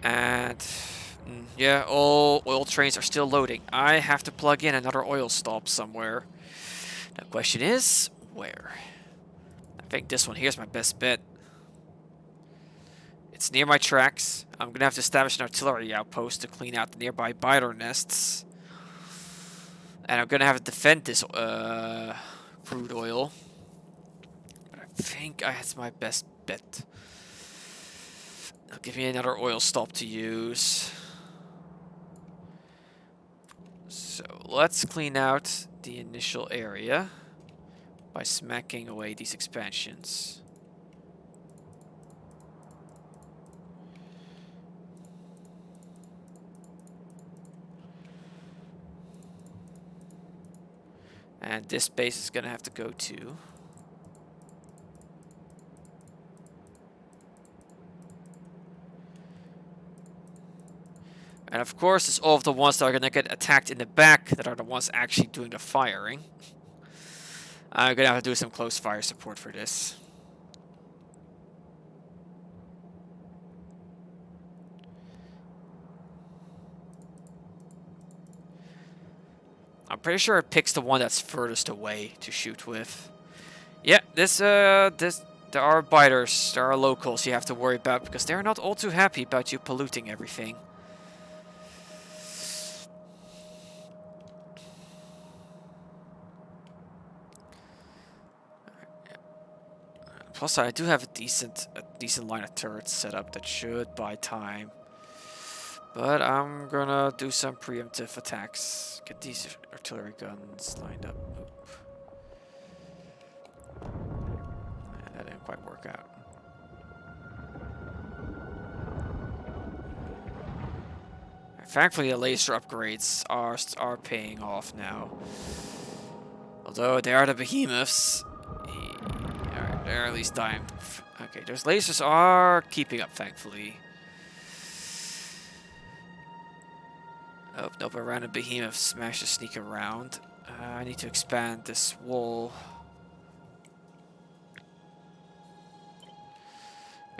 And yeah, all oil trains are still loading. I have to plug in another oil stop somewhere. The question is, where? I think this one here's my best bet. It's near my tracks. I'm gonna have to establish an artillery outpost to clean out the nearby biter nests. And I'm gonna have to defend this crude oil. But I think that's my best bet. It'll give me another oil stop to use. So let's clean out the initial area by smacking away these expansions. And this base is going to have to go to. And of course, it's all of the ones that are going to get attacked in the back that are the ones actually doing the firing. I'm going to have to do some close fire support for this. I'm pretty sure it picks the one that's furthest away to shoot with. Yeah, there are biters, there are locals you have to worry about because they're not all too happy about you polluting everything. Plus, I do have a decent line of turrets set up that should buy time. But I'm gonna do some preemptive attacks. Get these artillery guns lined up. Oop. That didn't quite work out. Thankfully, the laser upgrades are paying off now. Although they are the behemoths, they're at least dying. Okay, those lasers are keeping up, thankfully. Oh, nope, a random behemoth smashed to sneak around. I need to expand this wall.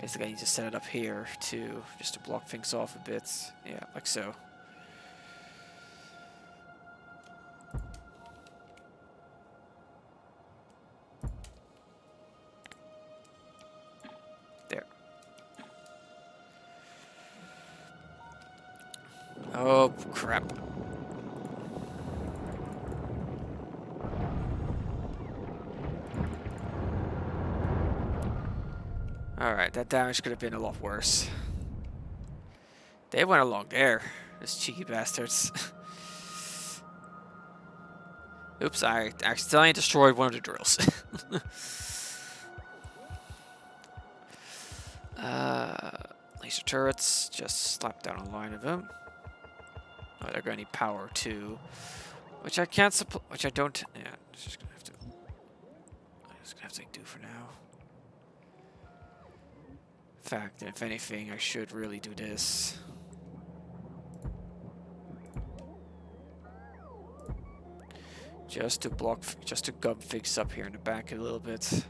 Basically, I need to set it up here too, just to block things off a bit. Yeah, like so. There. Oh, crap. Alright, that damage could have been a lot worse. They went along there, those cheeky bastards. Oops, I accidentally destroyed one of the drills. Laser turrets, just slap down a line of them. Oh, they're gonna need power too, which I can't supply. Which I don't. Yeah, it's just gonna have to. I'm just gonna have to do for now. In fact, if anything, I should really do this. Just to block, just to gum things up here in the back a little bit.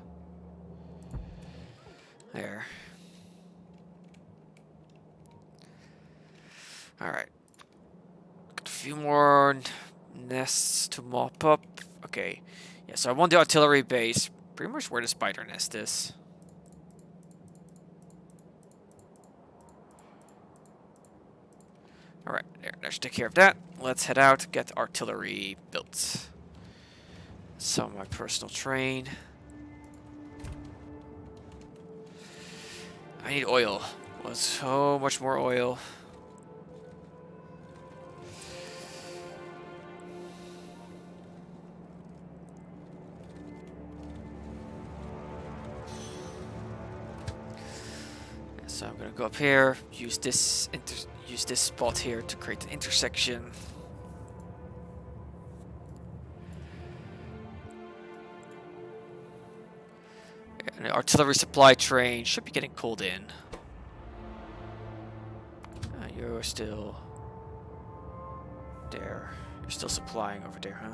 There. Alright. Got a few more nests to mop up. Okay. Yeah, so I want the artillery base pretty much where the spider nest is. Alright, there. That should take care of that. Let's head out, get artillery built. Some of my personal train. I need oil. Want so much more oil. So I'm gonna go up here, use this spot here to create an intersection. And the artillery supply train should be getting pulled in. You're still there. You're still supplying over there, huh?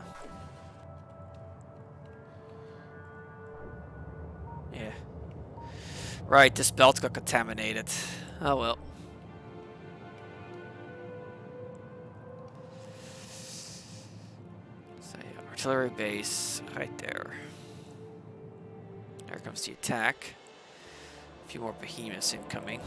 Yeah. Right, this belt got contaminated. Oh well. So yeah, artillery base right there. There comes the attack. A few more behemoths incoming.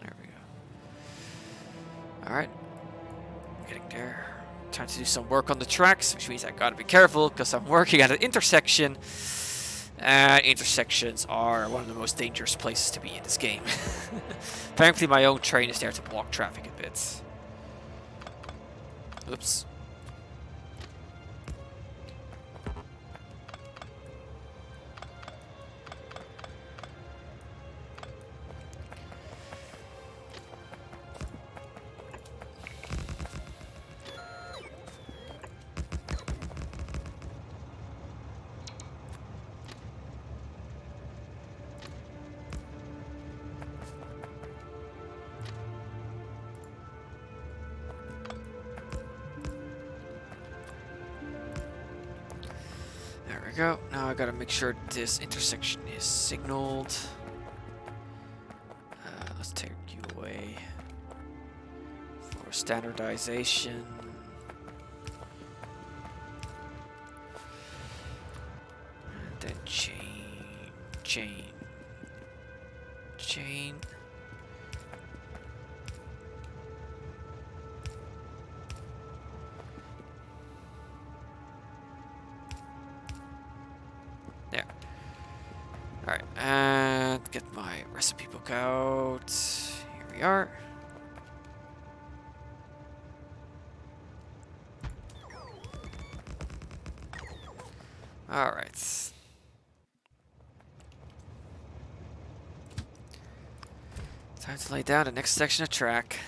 There we go. Alright. Getting there. Time to do some work on the tracks, which means I gotta be careful because I'm working at an intersection. And intersections are one of the most dangerous places to be in this game. Apparently my own train is there to block traffic a bit. Oops. There we go. Now I gotta make sure this intersection is signaled. Let's take you away for standardization. And then chain. There. Alright, and get my recipe book out. Here we are. Alright. Time to lay down the next section of track.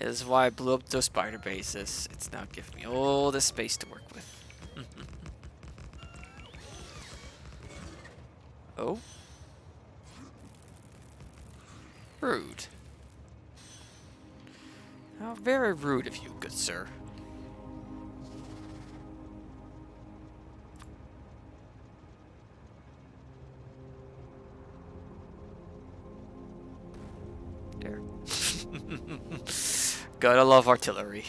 Is why I blew up those spider bases. It's now giving me all the space to work with. Oh? Rude. How very rude of you, good sir. There. Gotta love artillery.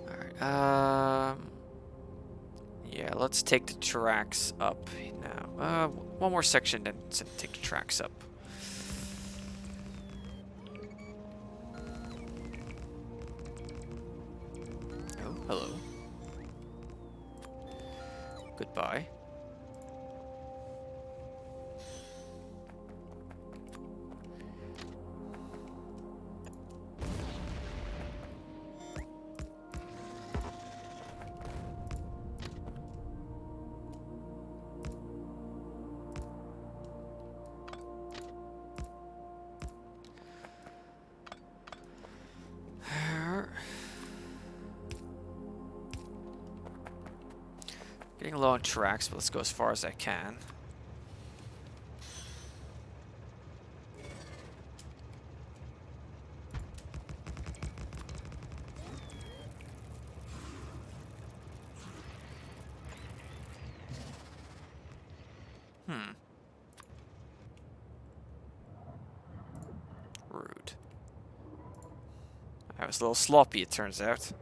Alright, yeah, let's take the tracks up now. One more section, then take the tracks up. Oh, hello. Goodbye. Getting low on tracks, but let's go as far as I can. Rude. I was a little sloppy, it turns out.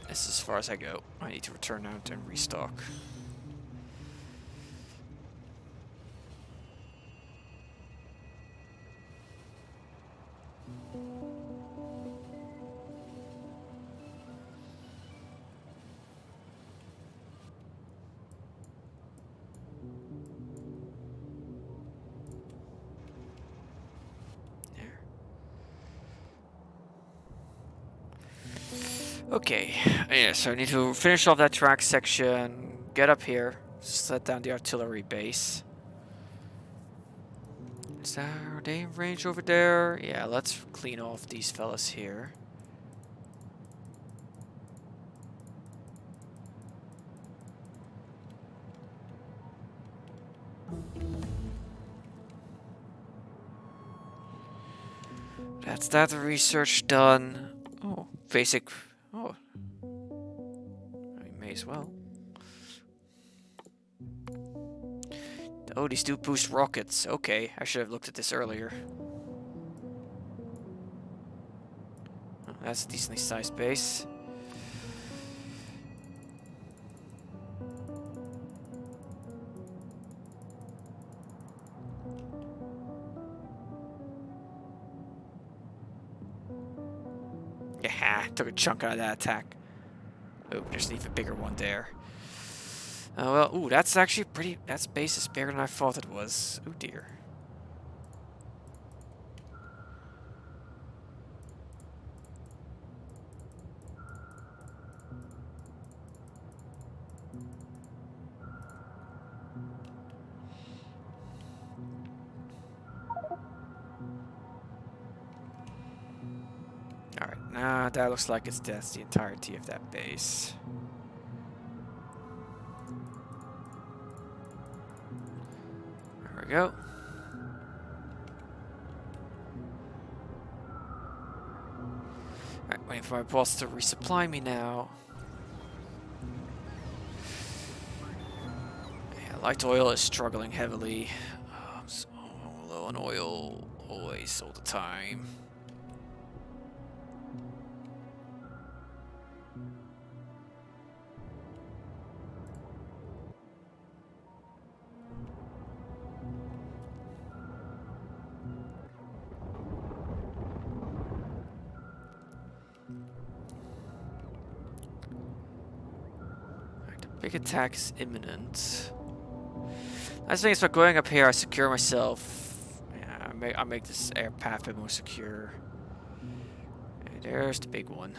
This is as far as I go. I need to return out and restock. Okay, yeah, so I need to finish off that track section, get up here, set down the artillery base. Is there a range over there? Yeah, let's clean off these fellas here. That's that research done. Oh, basic. Oh, I may as well. Oh, these do boost rockets. Okay, I should have looked at this earlier. Oh, that's a decently sized base. Yeah, took a chunk out of that attack. Oh, there's an even bigger one there. Oh, well, ooh, that's actually pretty... That base is bigger than I thought it was. Oh, dear. Alright, nah, that looks like that's the entirety of that base. There we go. Alright, waiting for my boss to resupply me now. Yeah, light oil is struggling heavily. I'm so low on oil, always, all the time. Big attack is imminent. Nice thing is by going up here, I secure myself. Yeah, I make this air path a bit more secure. And there's the big one.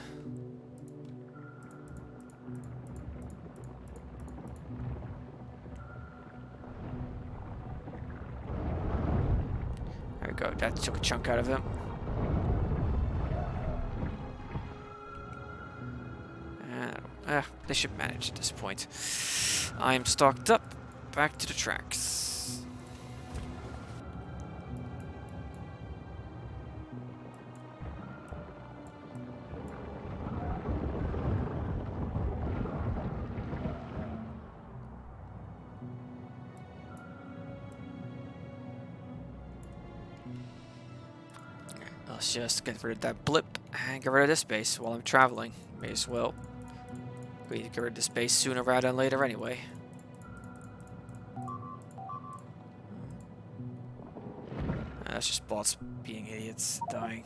There we go. That took a chunk out of him. They should manage at this point. I'm stocked up. Back to the tracks. Let's just get rid of that blip and get rid of this base while I'm traveling. May as well. We need to get rid of this base sooner rather than later anyway. That's just bots being idiots, dying.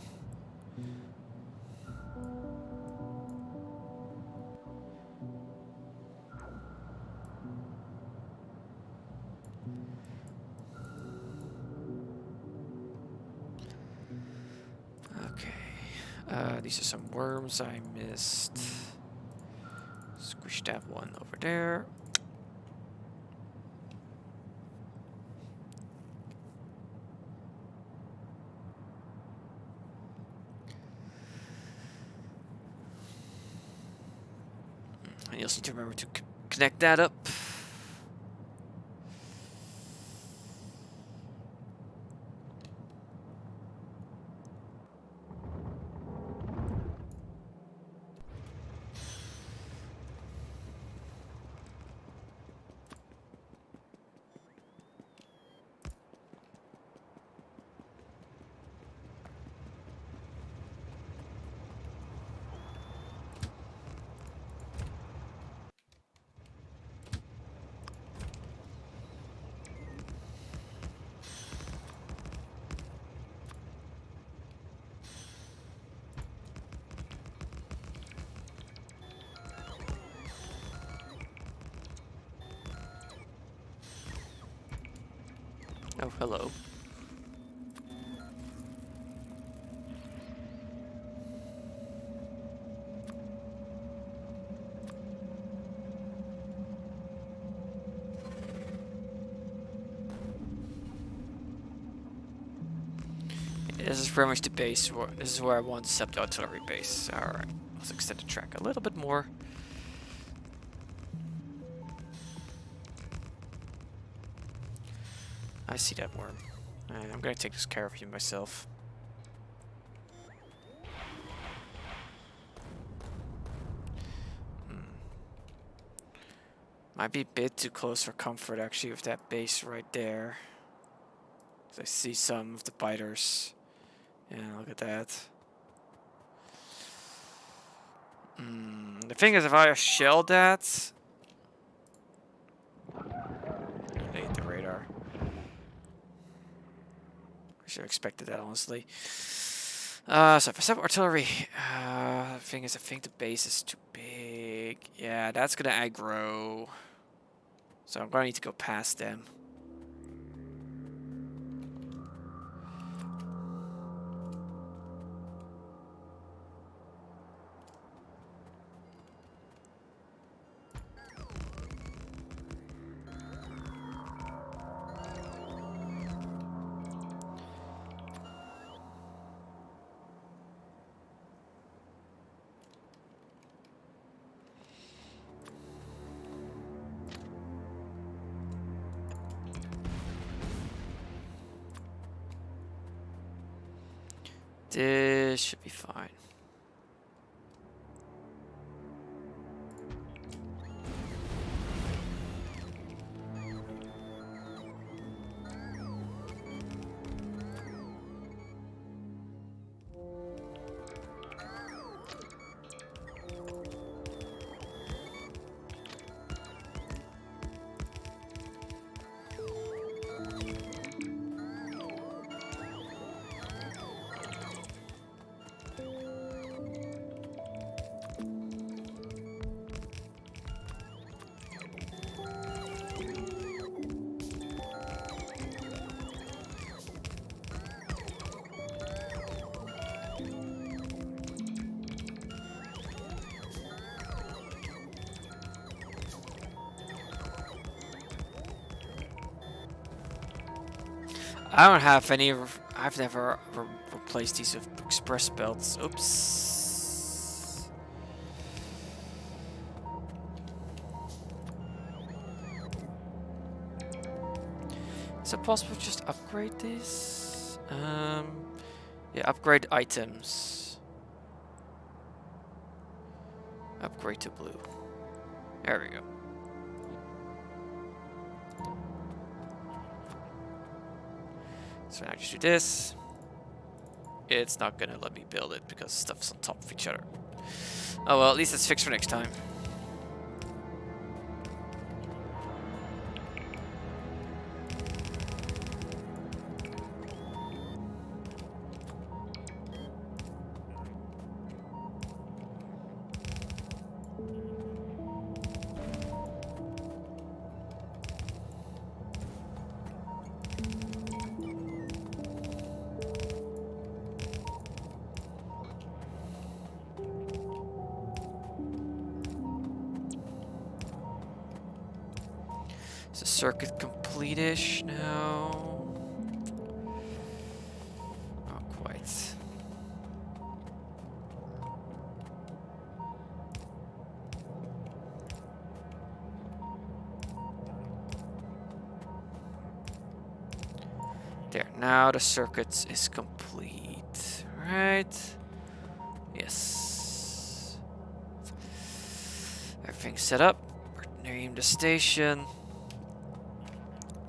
Okay. These are some worms I missed. Squish that one over there. And you'll need to remember to connect that up. Oh, hello. This is pretty much the base. This is where I want to set the artillery base. Alright, let's extend the track a little bit more. I see that worm. And I'm gonna take this care of you myself. Might be a bit too close for comfort actually with that base right there. 'Cause I see some of the biters. Yeah, look at that. The thing is, if I shelled that... They hit the radar. I should have expected that, honestly. So if I set up artillery... the thing is, I think the base is too big. Yeah, that's gonna aggro. So I'm gonna need to go past them. This should be fine. I don't have any. I've never replaced these with express belts. Oops. Is it possible to just upgrade these? Yeah, upgrade items. Upgrade to blue. There we go. So now I just do this. It's not gonna let me build it because stuff's on top of each other. Oh well, at least it's fixed for next time. Is the circuit complete-ish now? Not quite. There, now the circuit is complete, right? Yes. Everything's set up. Name the station.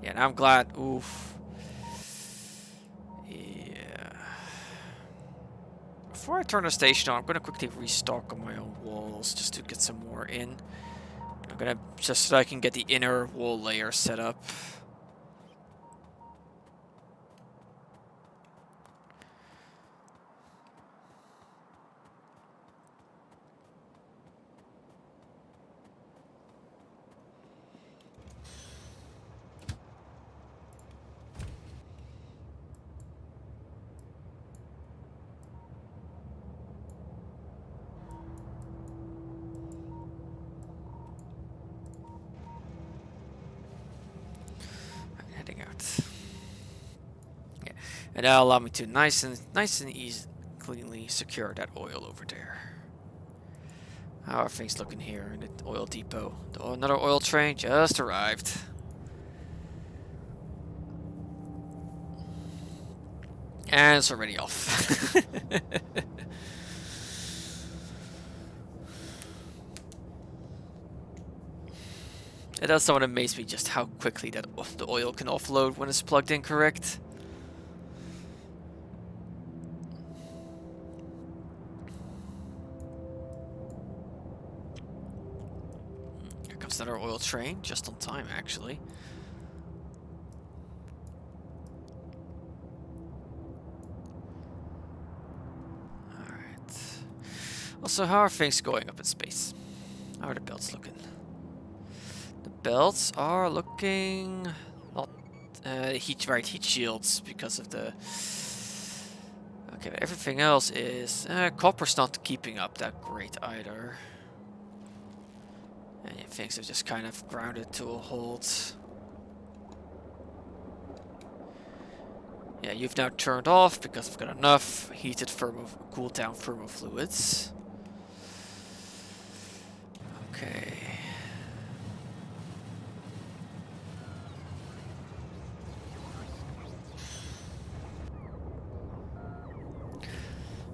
Yeah, and I'm glad. Oof. Yeah. Before I turn the station on, I'm gonna quickly restock on my own walls just to get some more in. I'm gonna just so I can get the inner wall layer set up. Heading out. Yeah, and that'll allow me to nice and easy, cleanly secure that oil over there. How are things looking here in the oil depot? Another oil train just arrived. And it's already off. It does somewhat amaze me just how quickly that the oil can offload when it's plugged in correct. Here comes another oil train, just on time actually. Alright. Also, how are things going up in space? How are the belts looking? The belts are looking not heat shields because of the. Okay, but everything else is copper's not keeping up that great either, and things have just kind of grounded to a halt. Yeah, you've now turned off because I've got enough heated cooled down thermal fluids. Okay.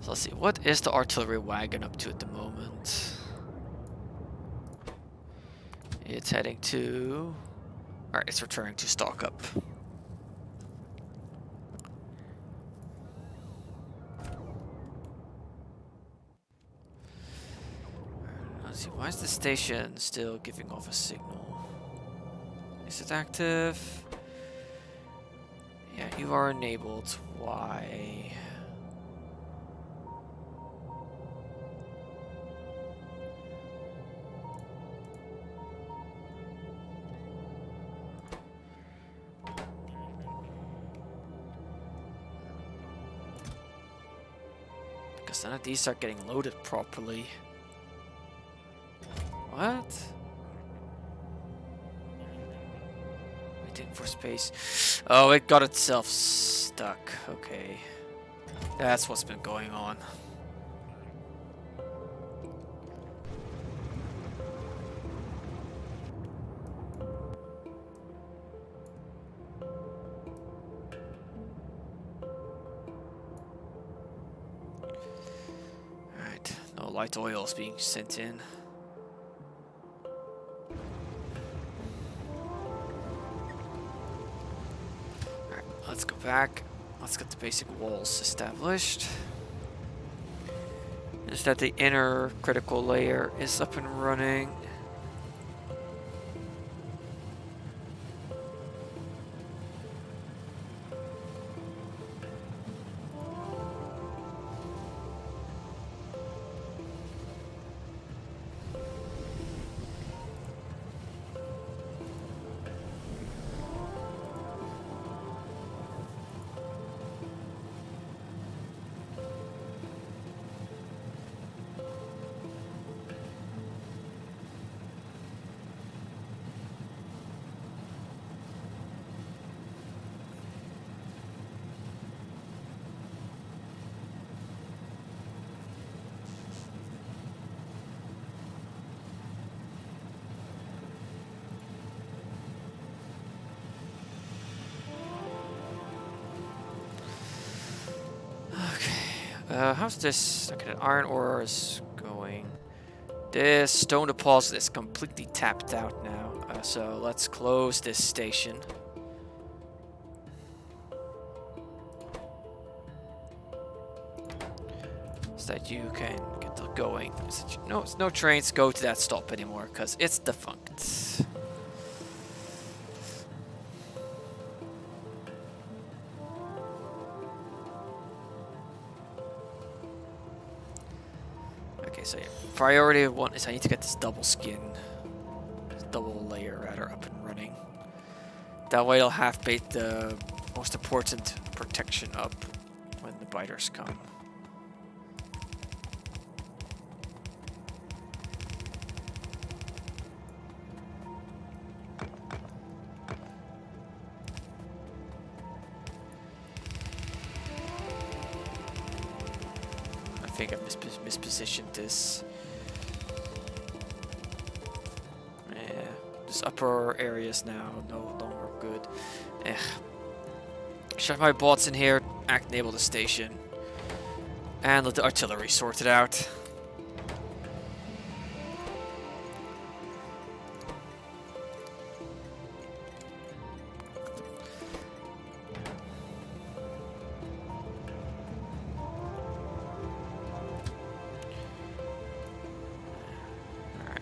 So let's see, what is the artillery wagon up to at the moment? It's heading to... Alright, it's returning to stock up. Let's see, why is the station still giving off a signal? Is it active? Yeah, you are enabled. Why? Because none of these are getting loaded properly. What? Wait, Waiting for space. Oh, it got itself stuck. Okay. That's what's been going on. Alright, no light oil is being sent in. Alright, let's go back. Let's get the basic walls established. Is that the inner critical layer is up and running. How's this? Okay, the iron ore is going. This stone deposit is completely tapped out now. So let's close this station. So that you can get going. No trains go to that stop anymore because it's defunct. So yeah, priority one is I need to get this double layer rather, up and running. That way I'll have the most important protection up when the biters come. I think I've mispositioned this. Yeah, this upper area is now no longer good. Shove my bots in here, enable the station, and let the artillery sort it out.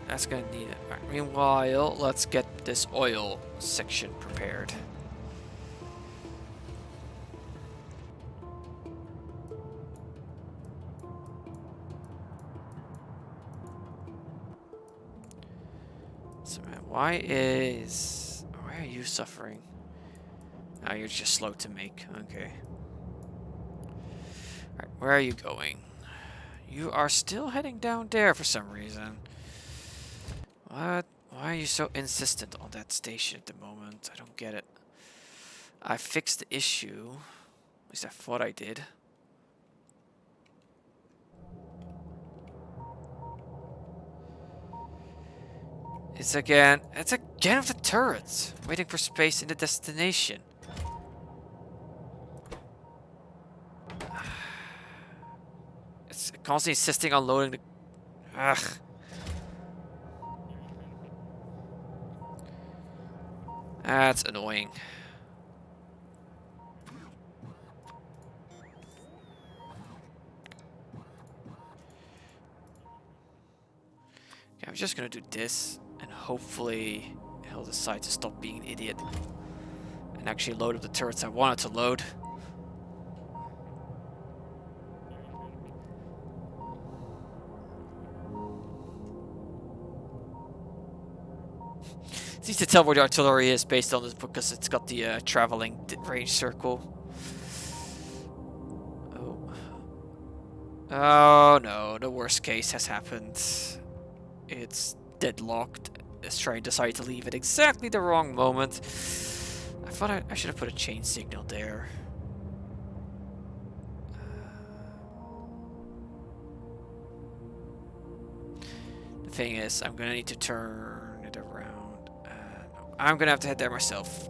That's gonna need it. Right, meanwhile, let's get this oil section prepared. So, man, why are you suffering? Oh, you're just slow to make. Okay. Alright, where are you going? You are still heading down there for some reason. What? Why are you so insistent on that station at the moment? I don't get it. I fixed the issue. At least I thought I did. It's again with the turrets. Waiting for space in the destination. It's constantly insisting on loading the... Ugh. That's annoying. Okay, I'm just gonna do this, and hopefully he'll decide to stop being an idiot and actually load up the turrets I wanted to load. It's easy to tell where the artillery is based on this because it's got the traveling range circle. Oh no, the worst case has happened. It's deadlocked. This train decided to leave at exactly the wrong moment. thought I should have put a chain signal there. The thing is, I'm gonna need to turn it around. I'm gonna have to head there myself.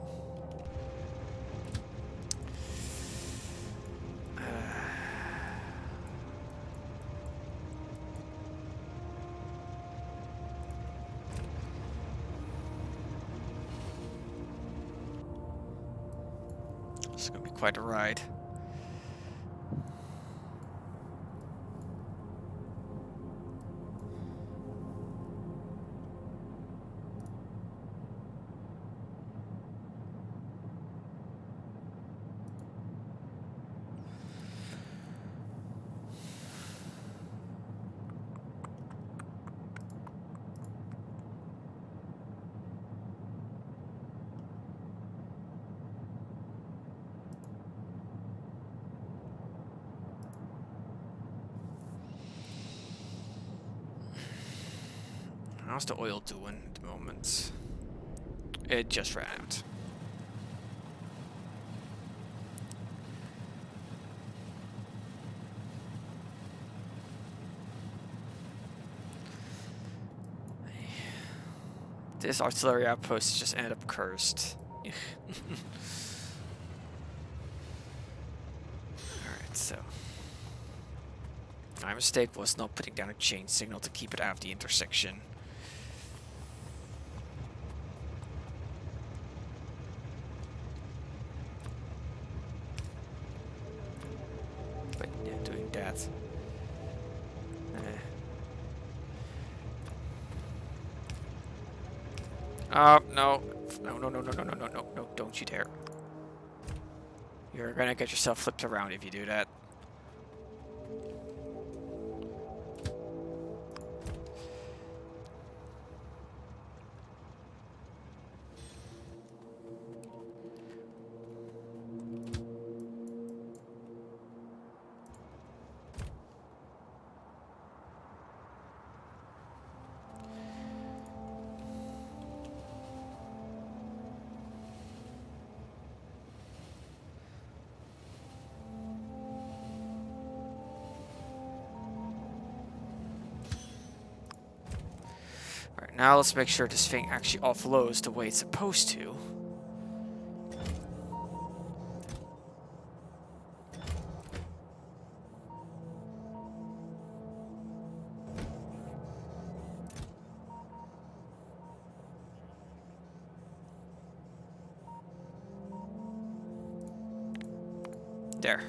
It's gonna be quite a ride. How's the oil doing at the moment? It just ran out. This artillery outpost just ended up cursed. Alright, so. My mistake was not putting down a chain signal to keep it out of the intersection. But yeah, doing that. Oh, no. No, don't you dare. You're gonna get yourself flipped around if you do that. Alright, now let's make sure this thing actually offloads the way it's supposed to. There.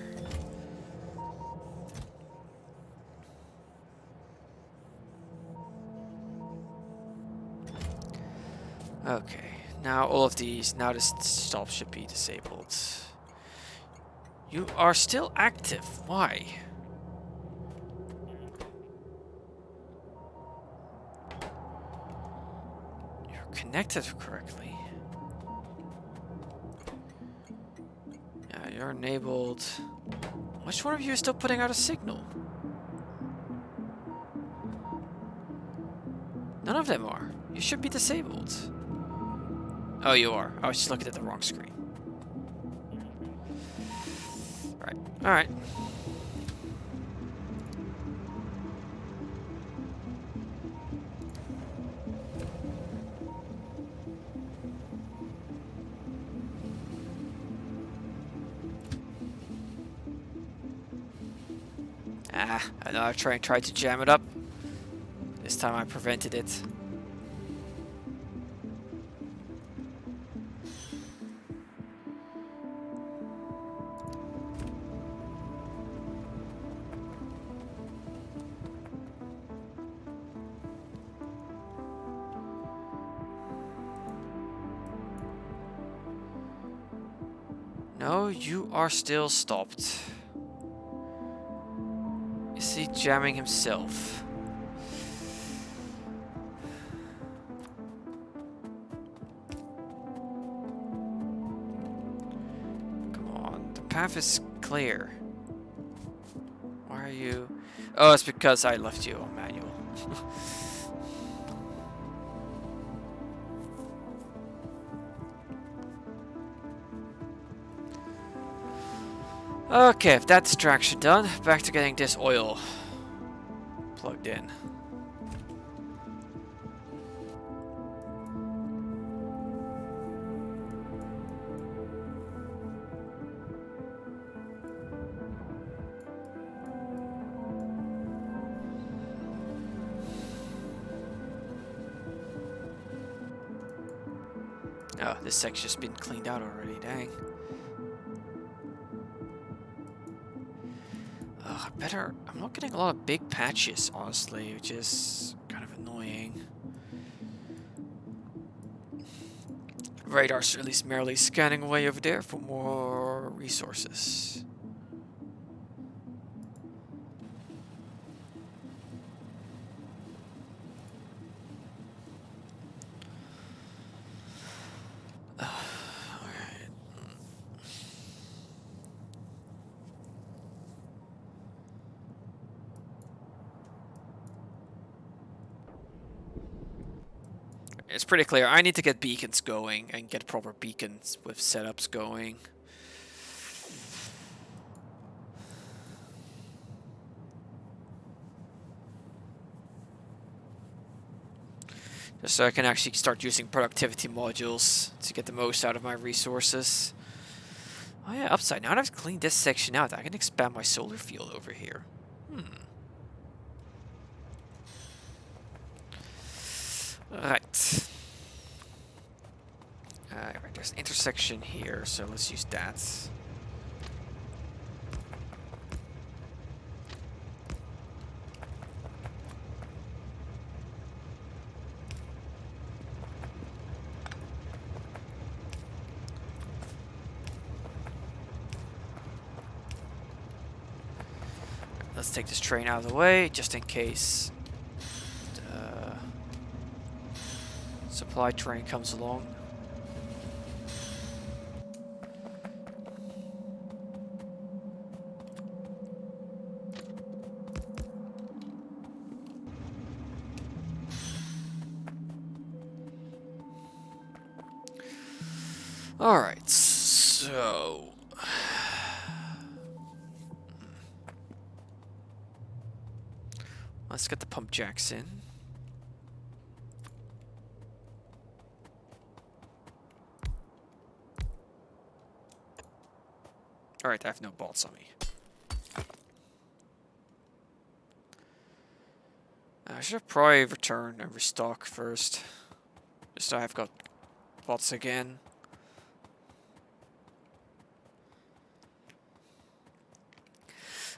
Okay, now all of these, now this stop should be disabled. You are still active, why? You're connected correctly. Yeah, you're enabled. Which one of you is still putting out a signal? None of them are. You should be disabled. Oh, you are. I was just looking at the wrong screen. Right. Alright. I know I tried to jam it up. This time I prevented it. No, you are still stopped. Is he jamming himself? Come on, the path is clear. Why are you... Oh, it's because I left you on manual. Okay, if that distraction done, back to getting this oil plugged in. Oh, this section's been cleaned out already, dang. I'm not getting a lot of big patches, honestly, which is kind of annoying. Radar's at least merely scanning away over there for more resources. It's pretty clear. I need to get beacons going and get proper beacons with setups going. Just so I can actually start using productivity modules to get the most out of my resources. Oh yeah, upside. Now that I've cleaned this section out, I can expand my solar field over here. Right. Alright, there's an intersection here, so let's use that. Let's take this train out of the way, just in case the supply train comes along. Alright, so... let's get the pump jacks in. Alright, I have no bolts on me. I should have probably returned and restock first. Just so I've got bolts again.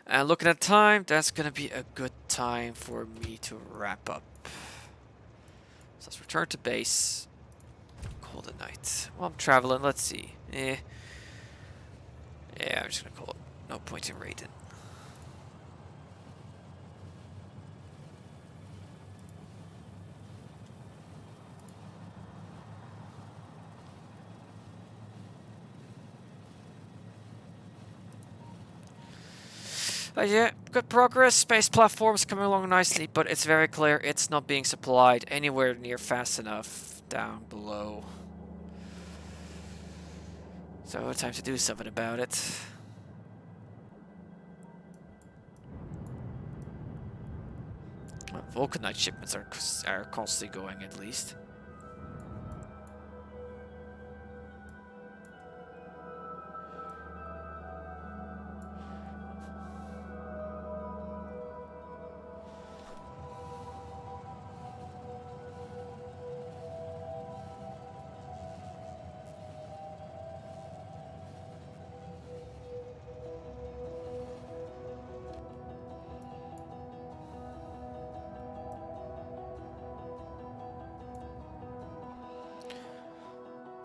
And looking at time, that's gonna be a good time for me to wrap up. So let's return to base. Call it a night. Well, I'm traveling, let's see. Yeah, I'm just gonna call it. No point in raiding. Yeah, good progress. Space platform's coming along nicely, but it's very clear it's not being supplied anywhere near fast enough down below. So time to do something about it. Well, Vulcanite shipments are constantly going, at least.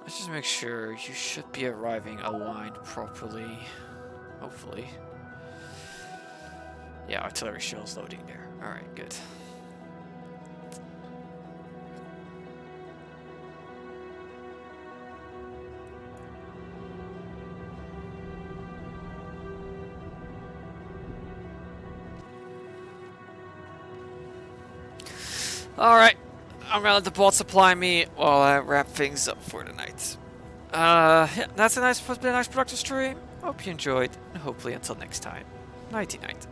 Let's just make sure you should be arriving aligned properly. Hopefully. Yeah, artillery shells loading there. Alright, good. Alright. I'm gonna let the bolt supply me while I wrap things up for tonight. Yeah, that's been a nice productive stream. Hope you enjoyed, and hopefully until next time, nighty night.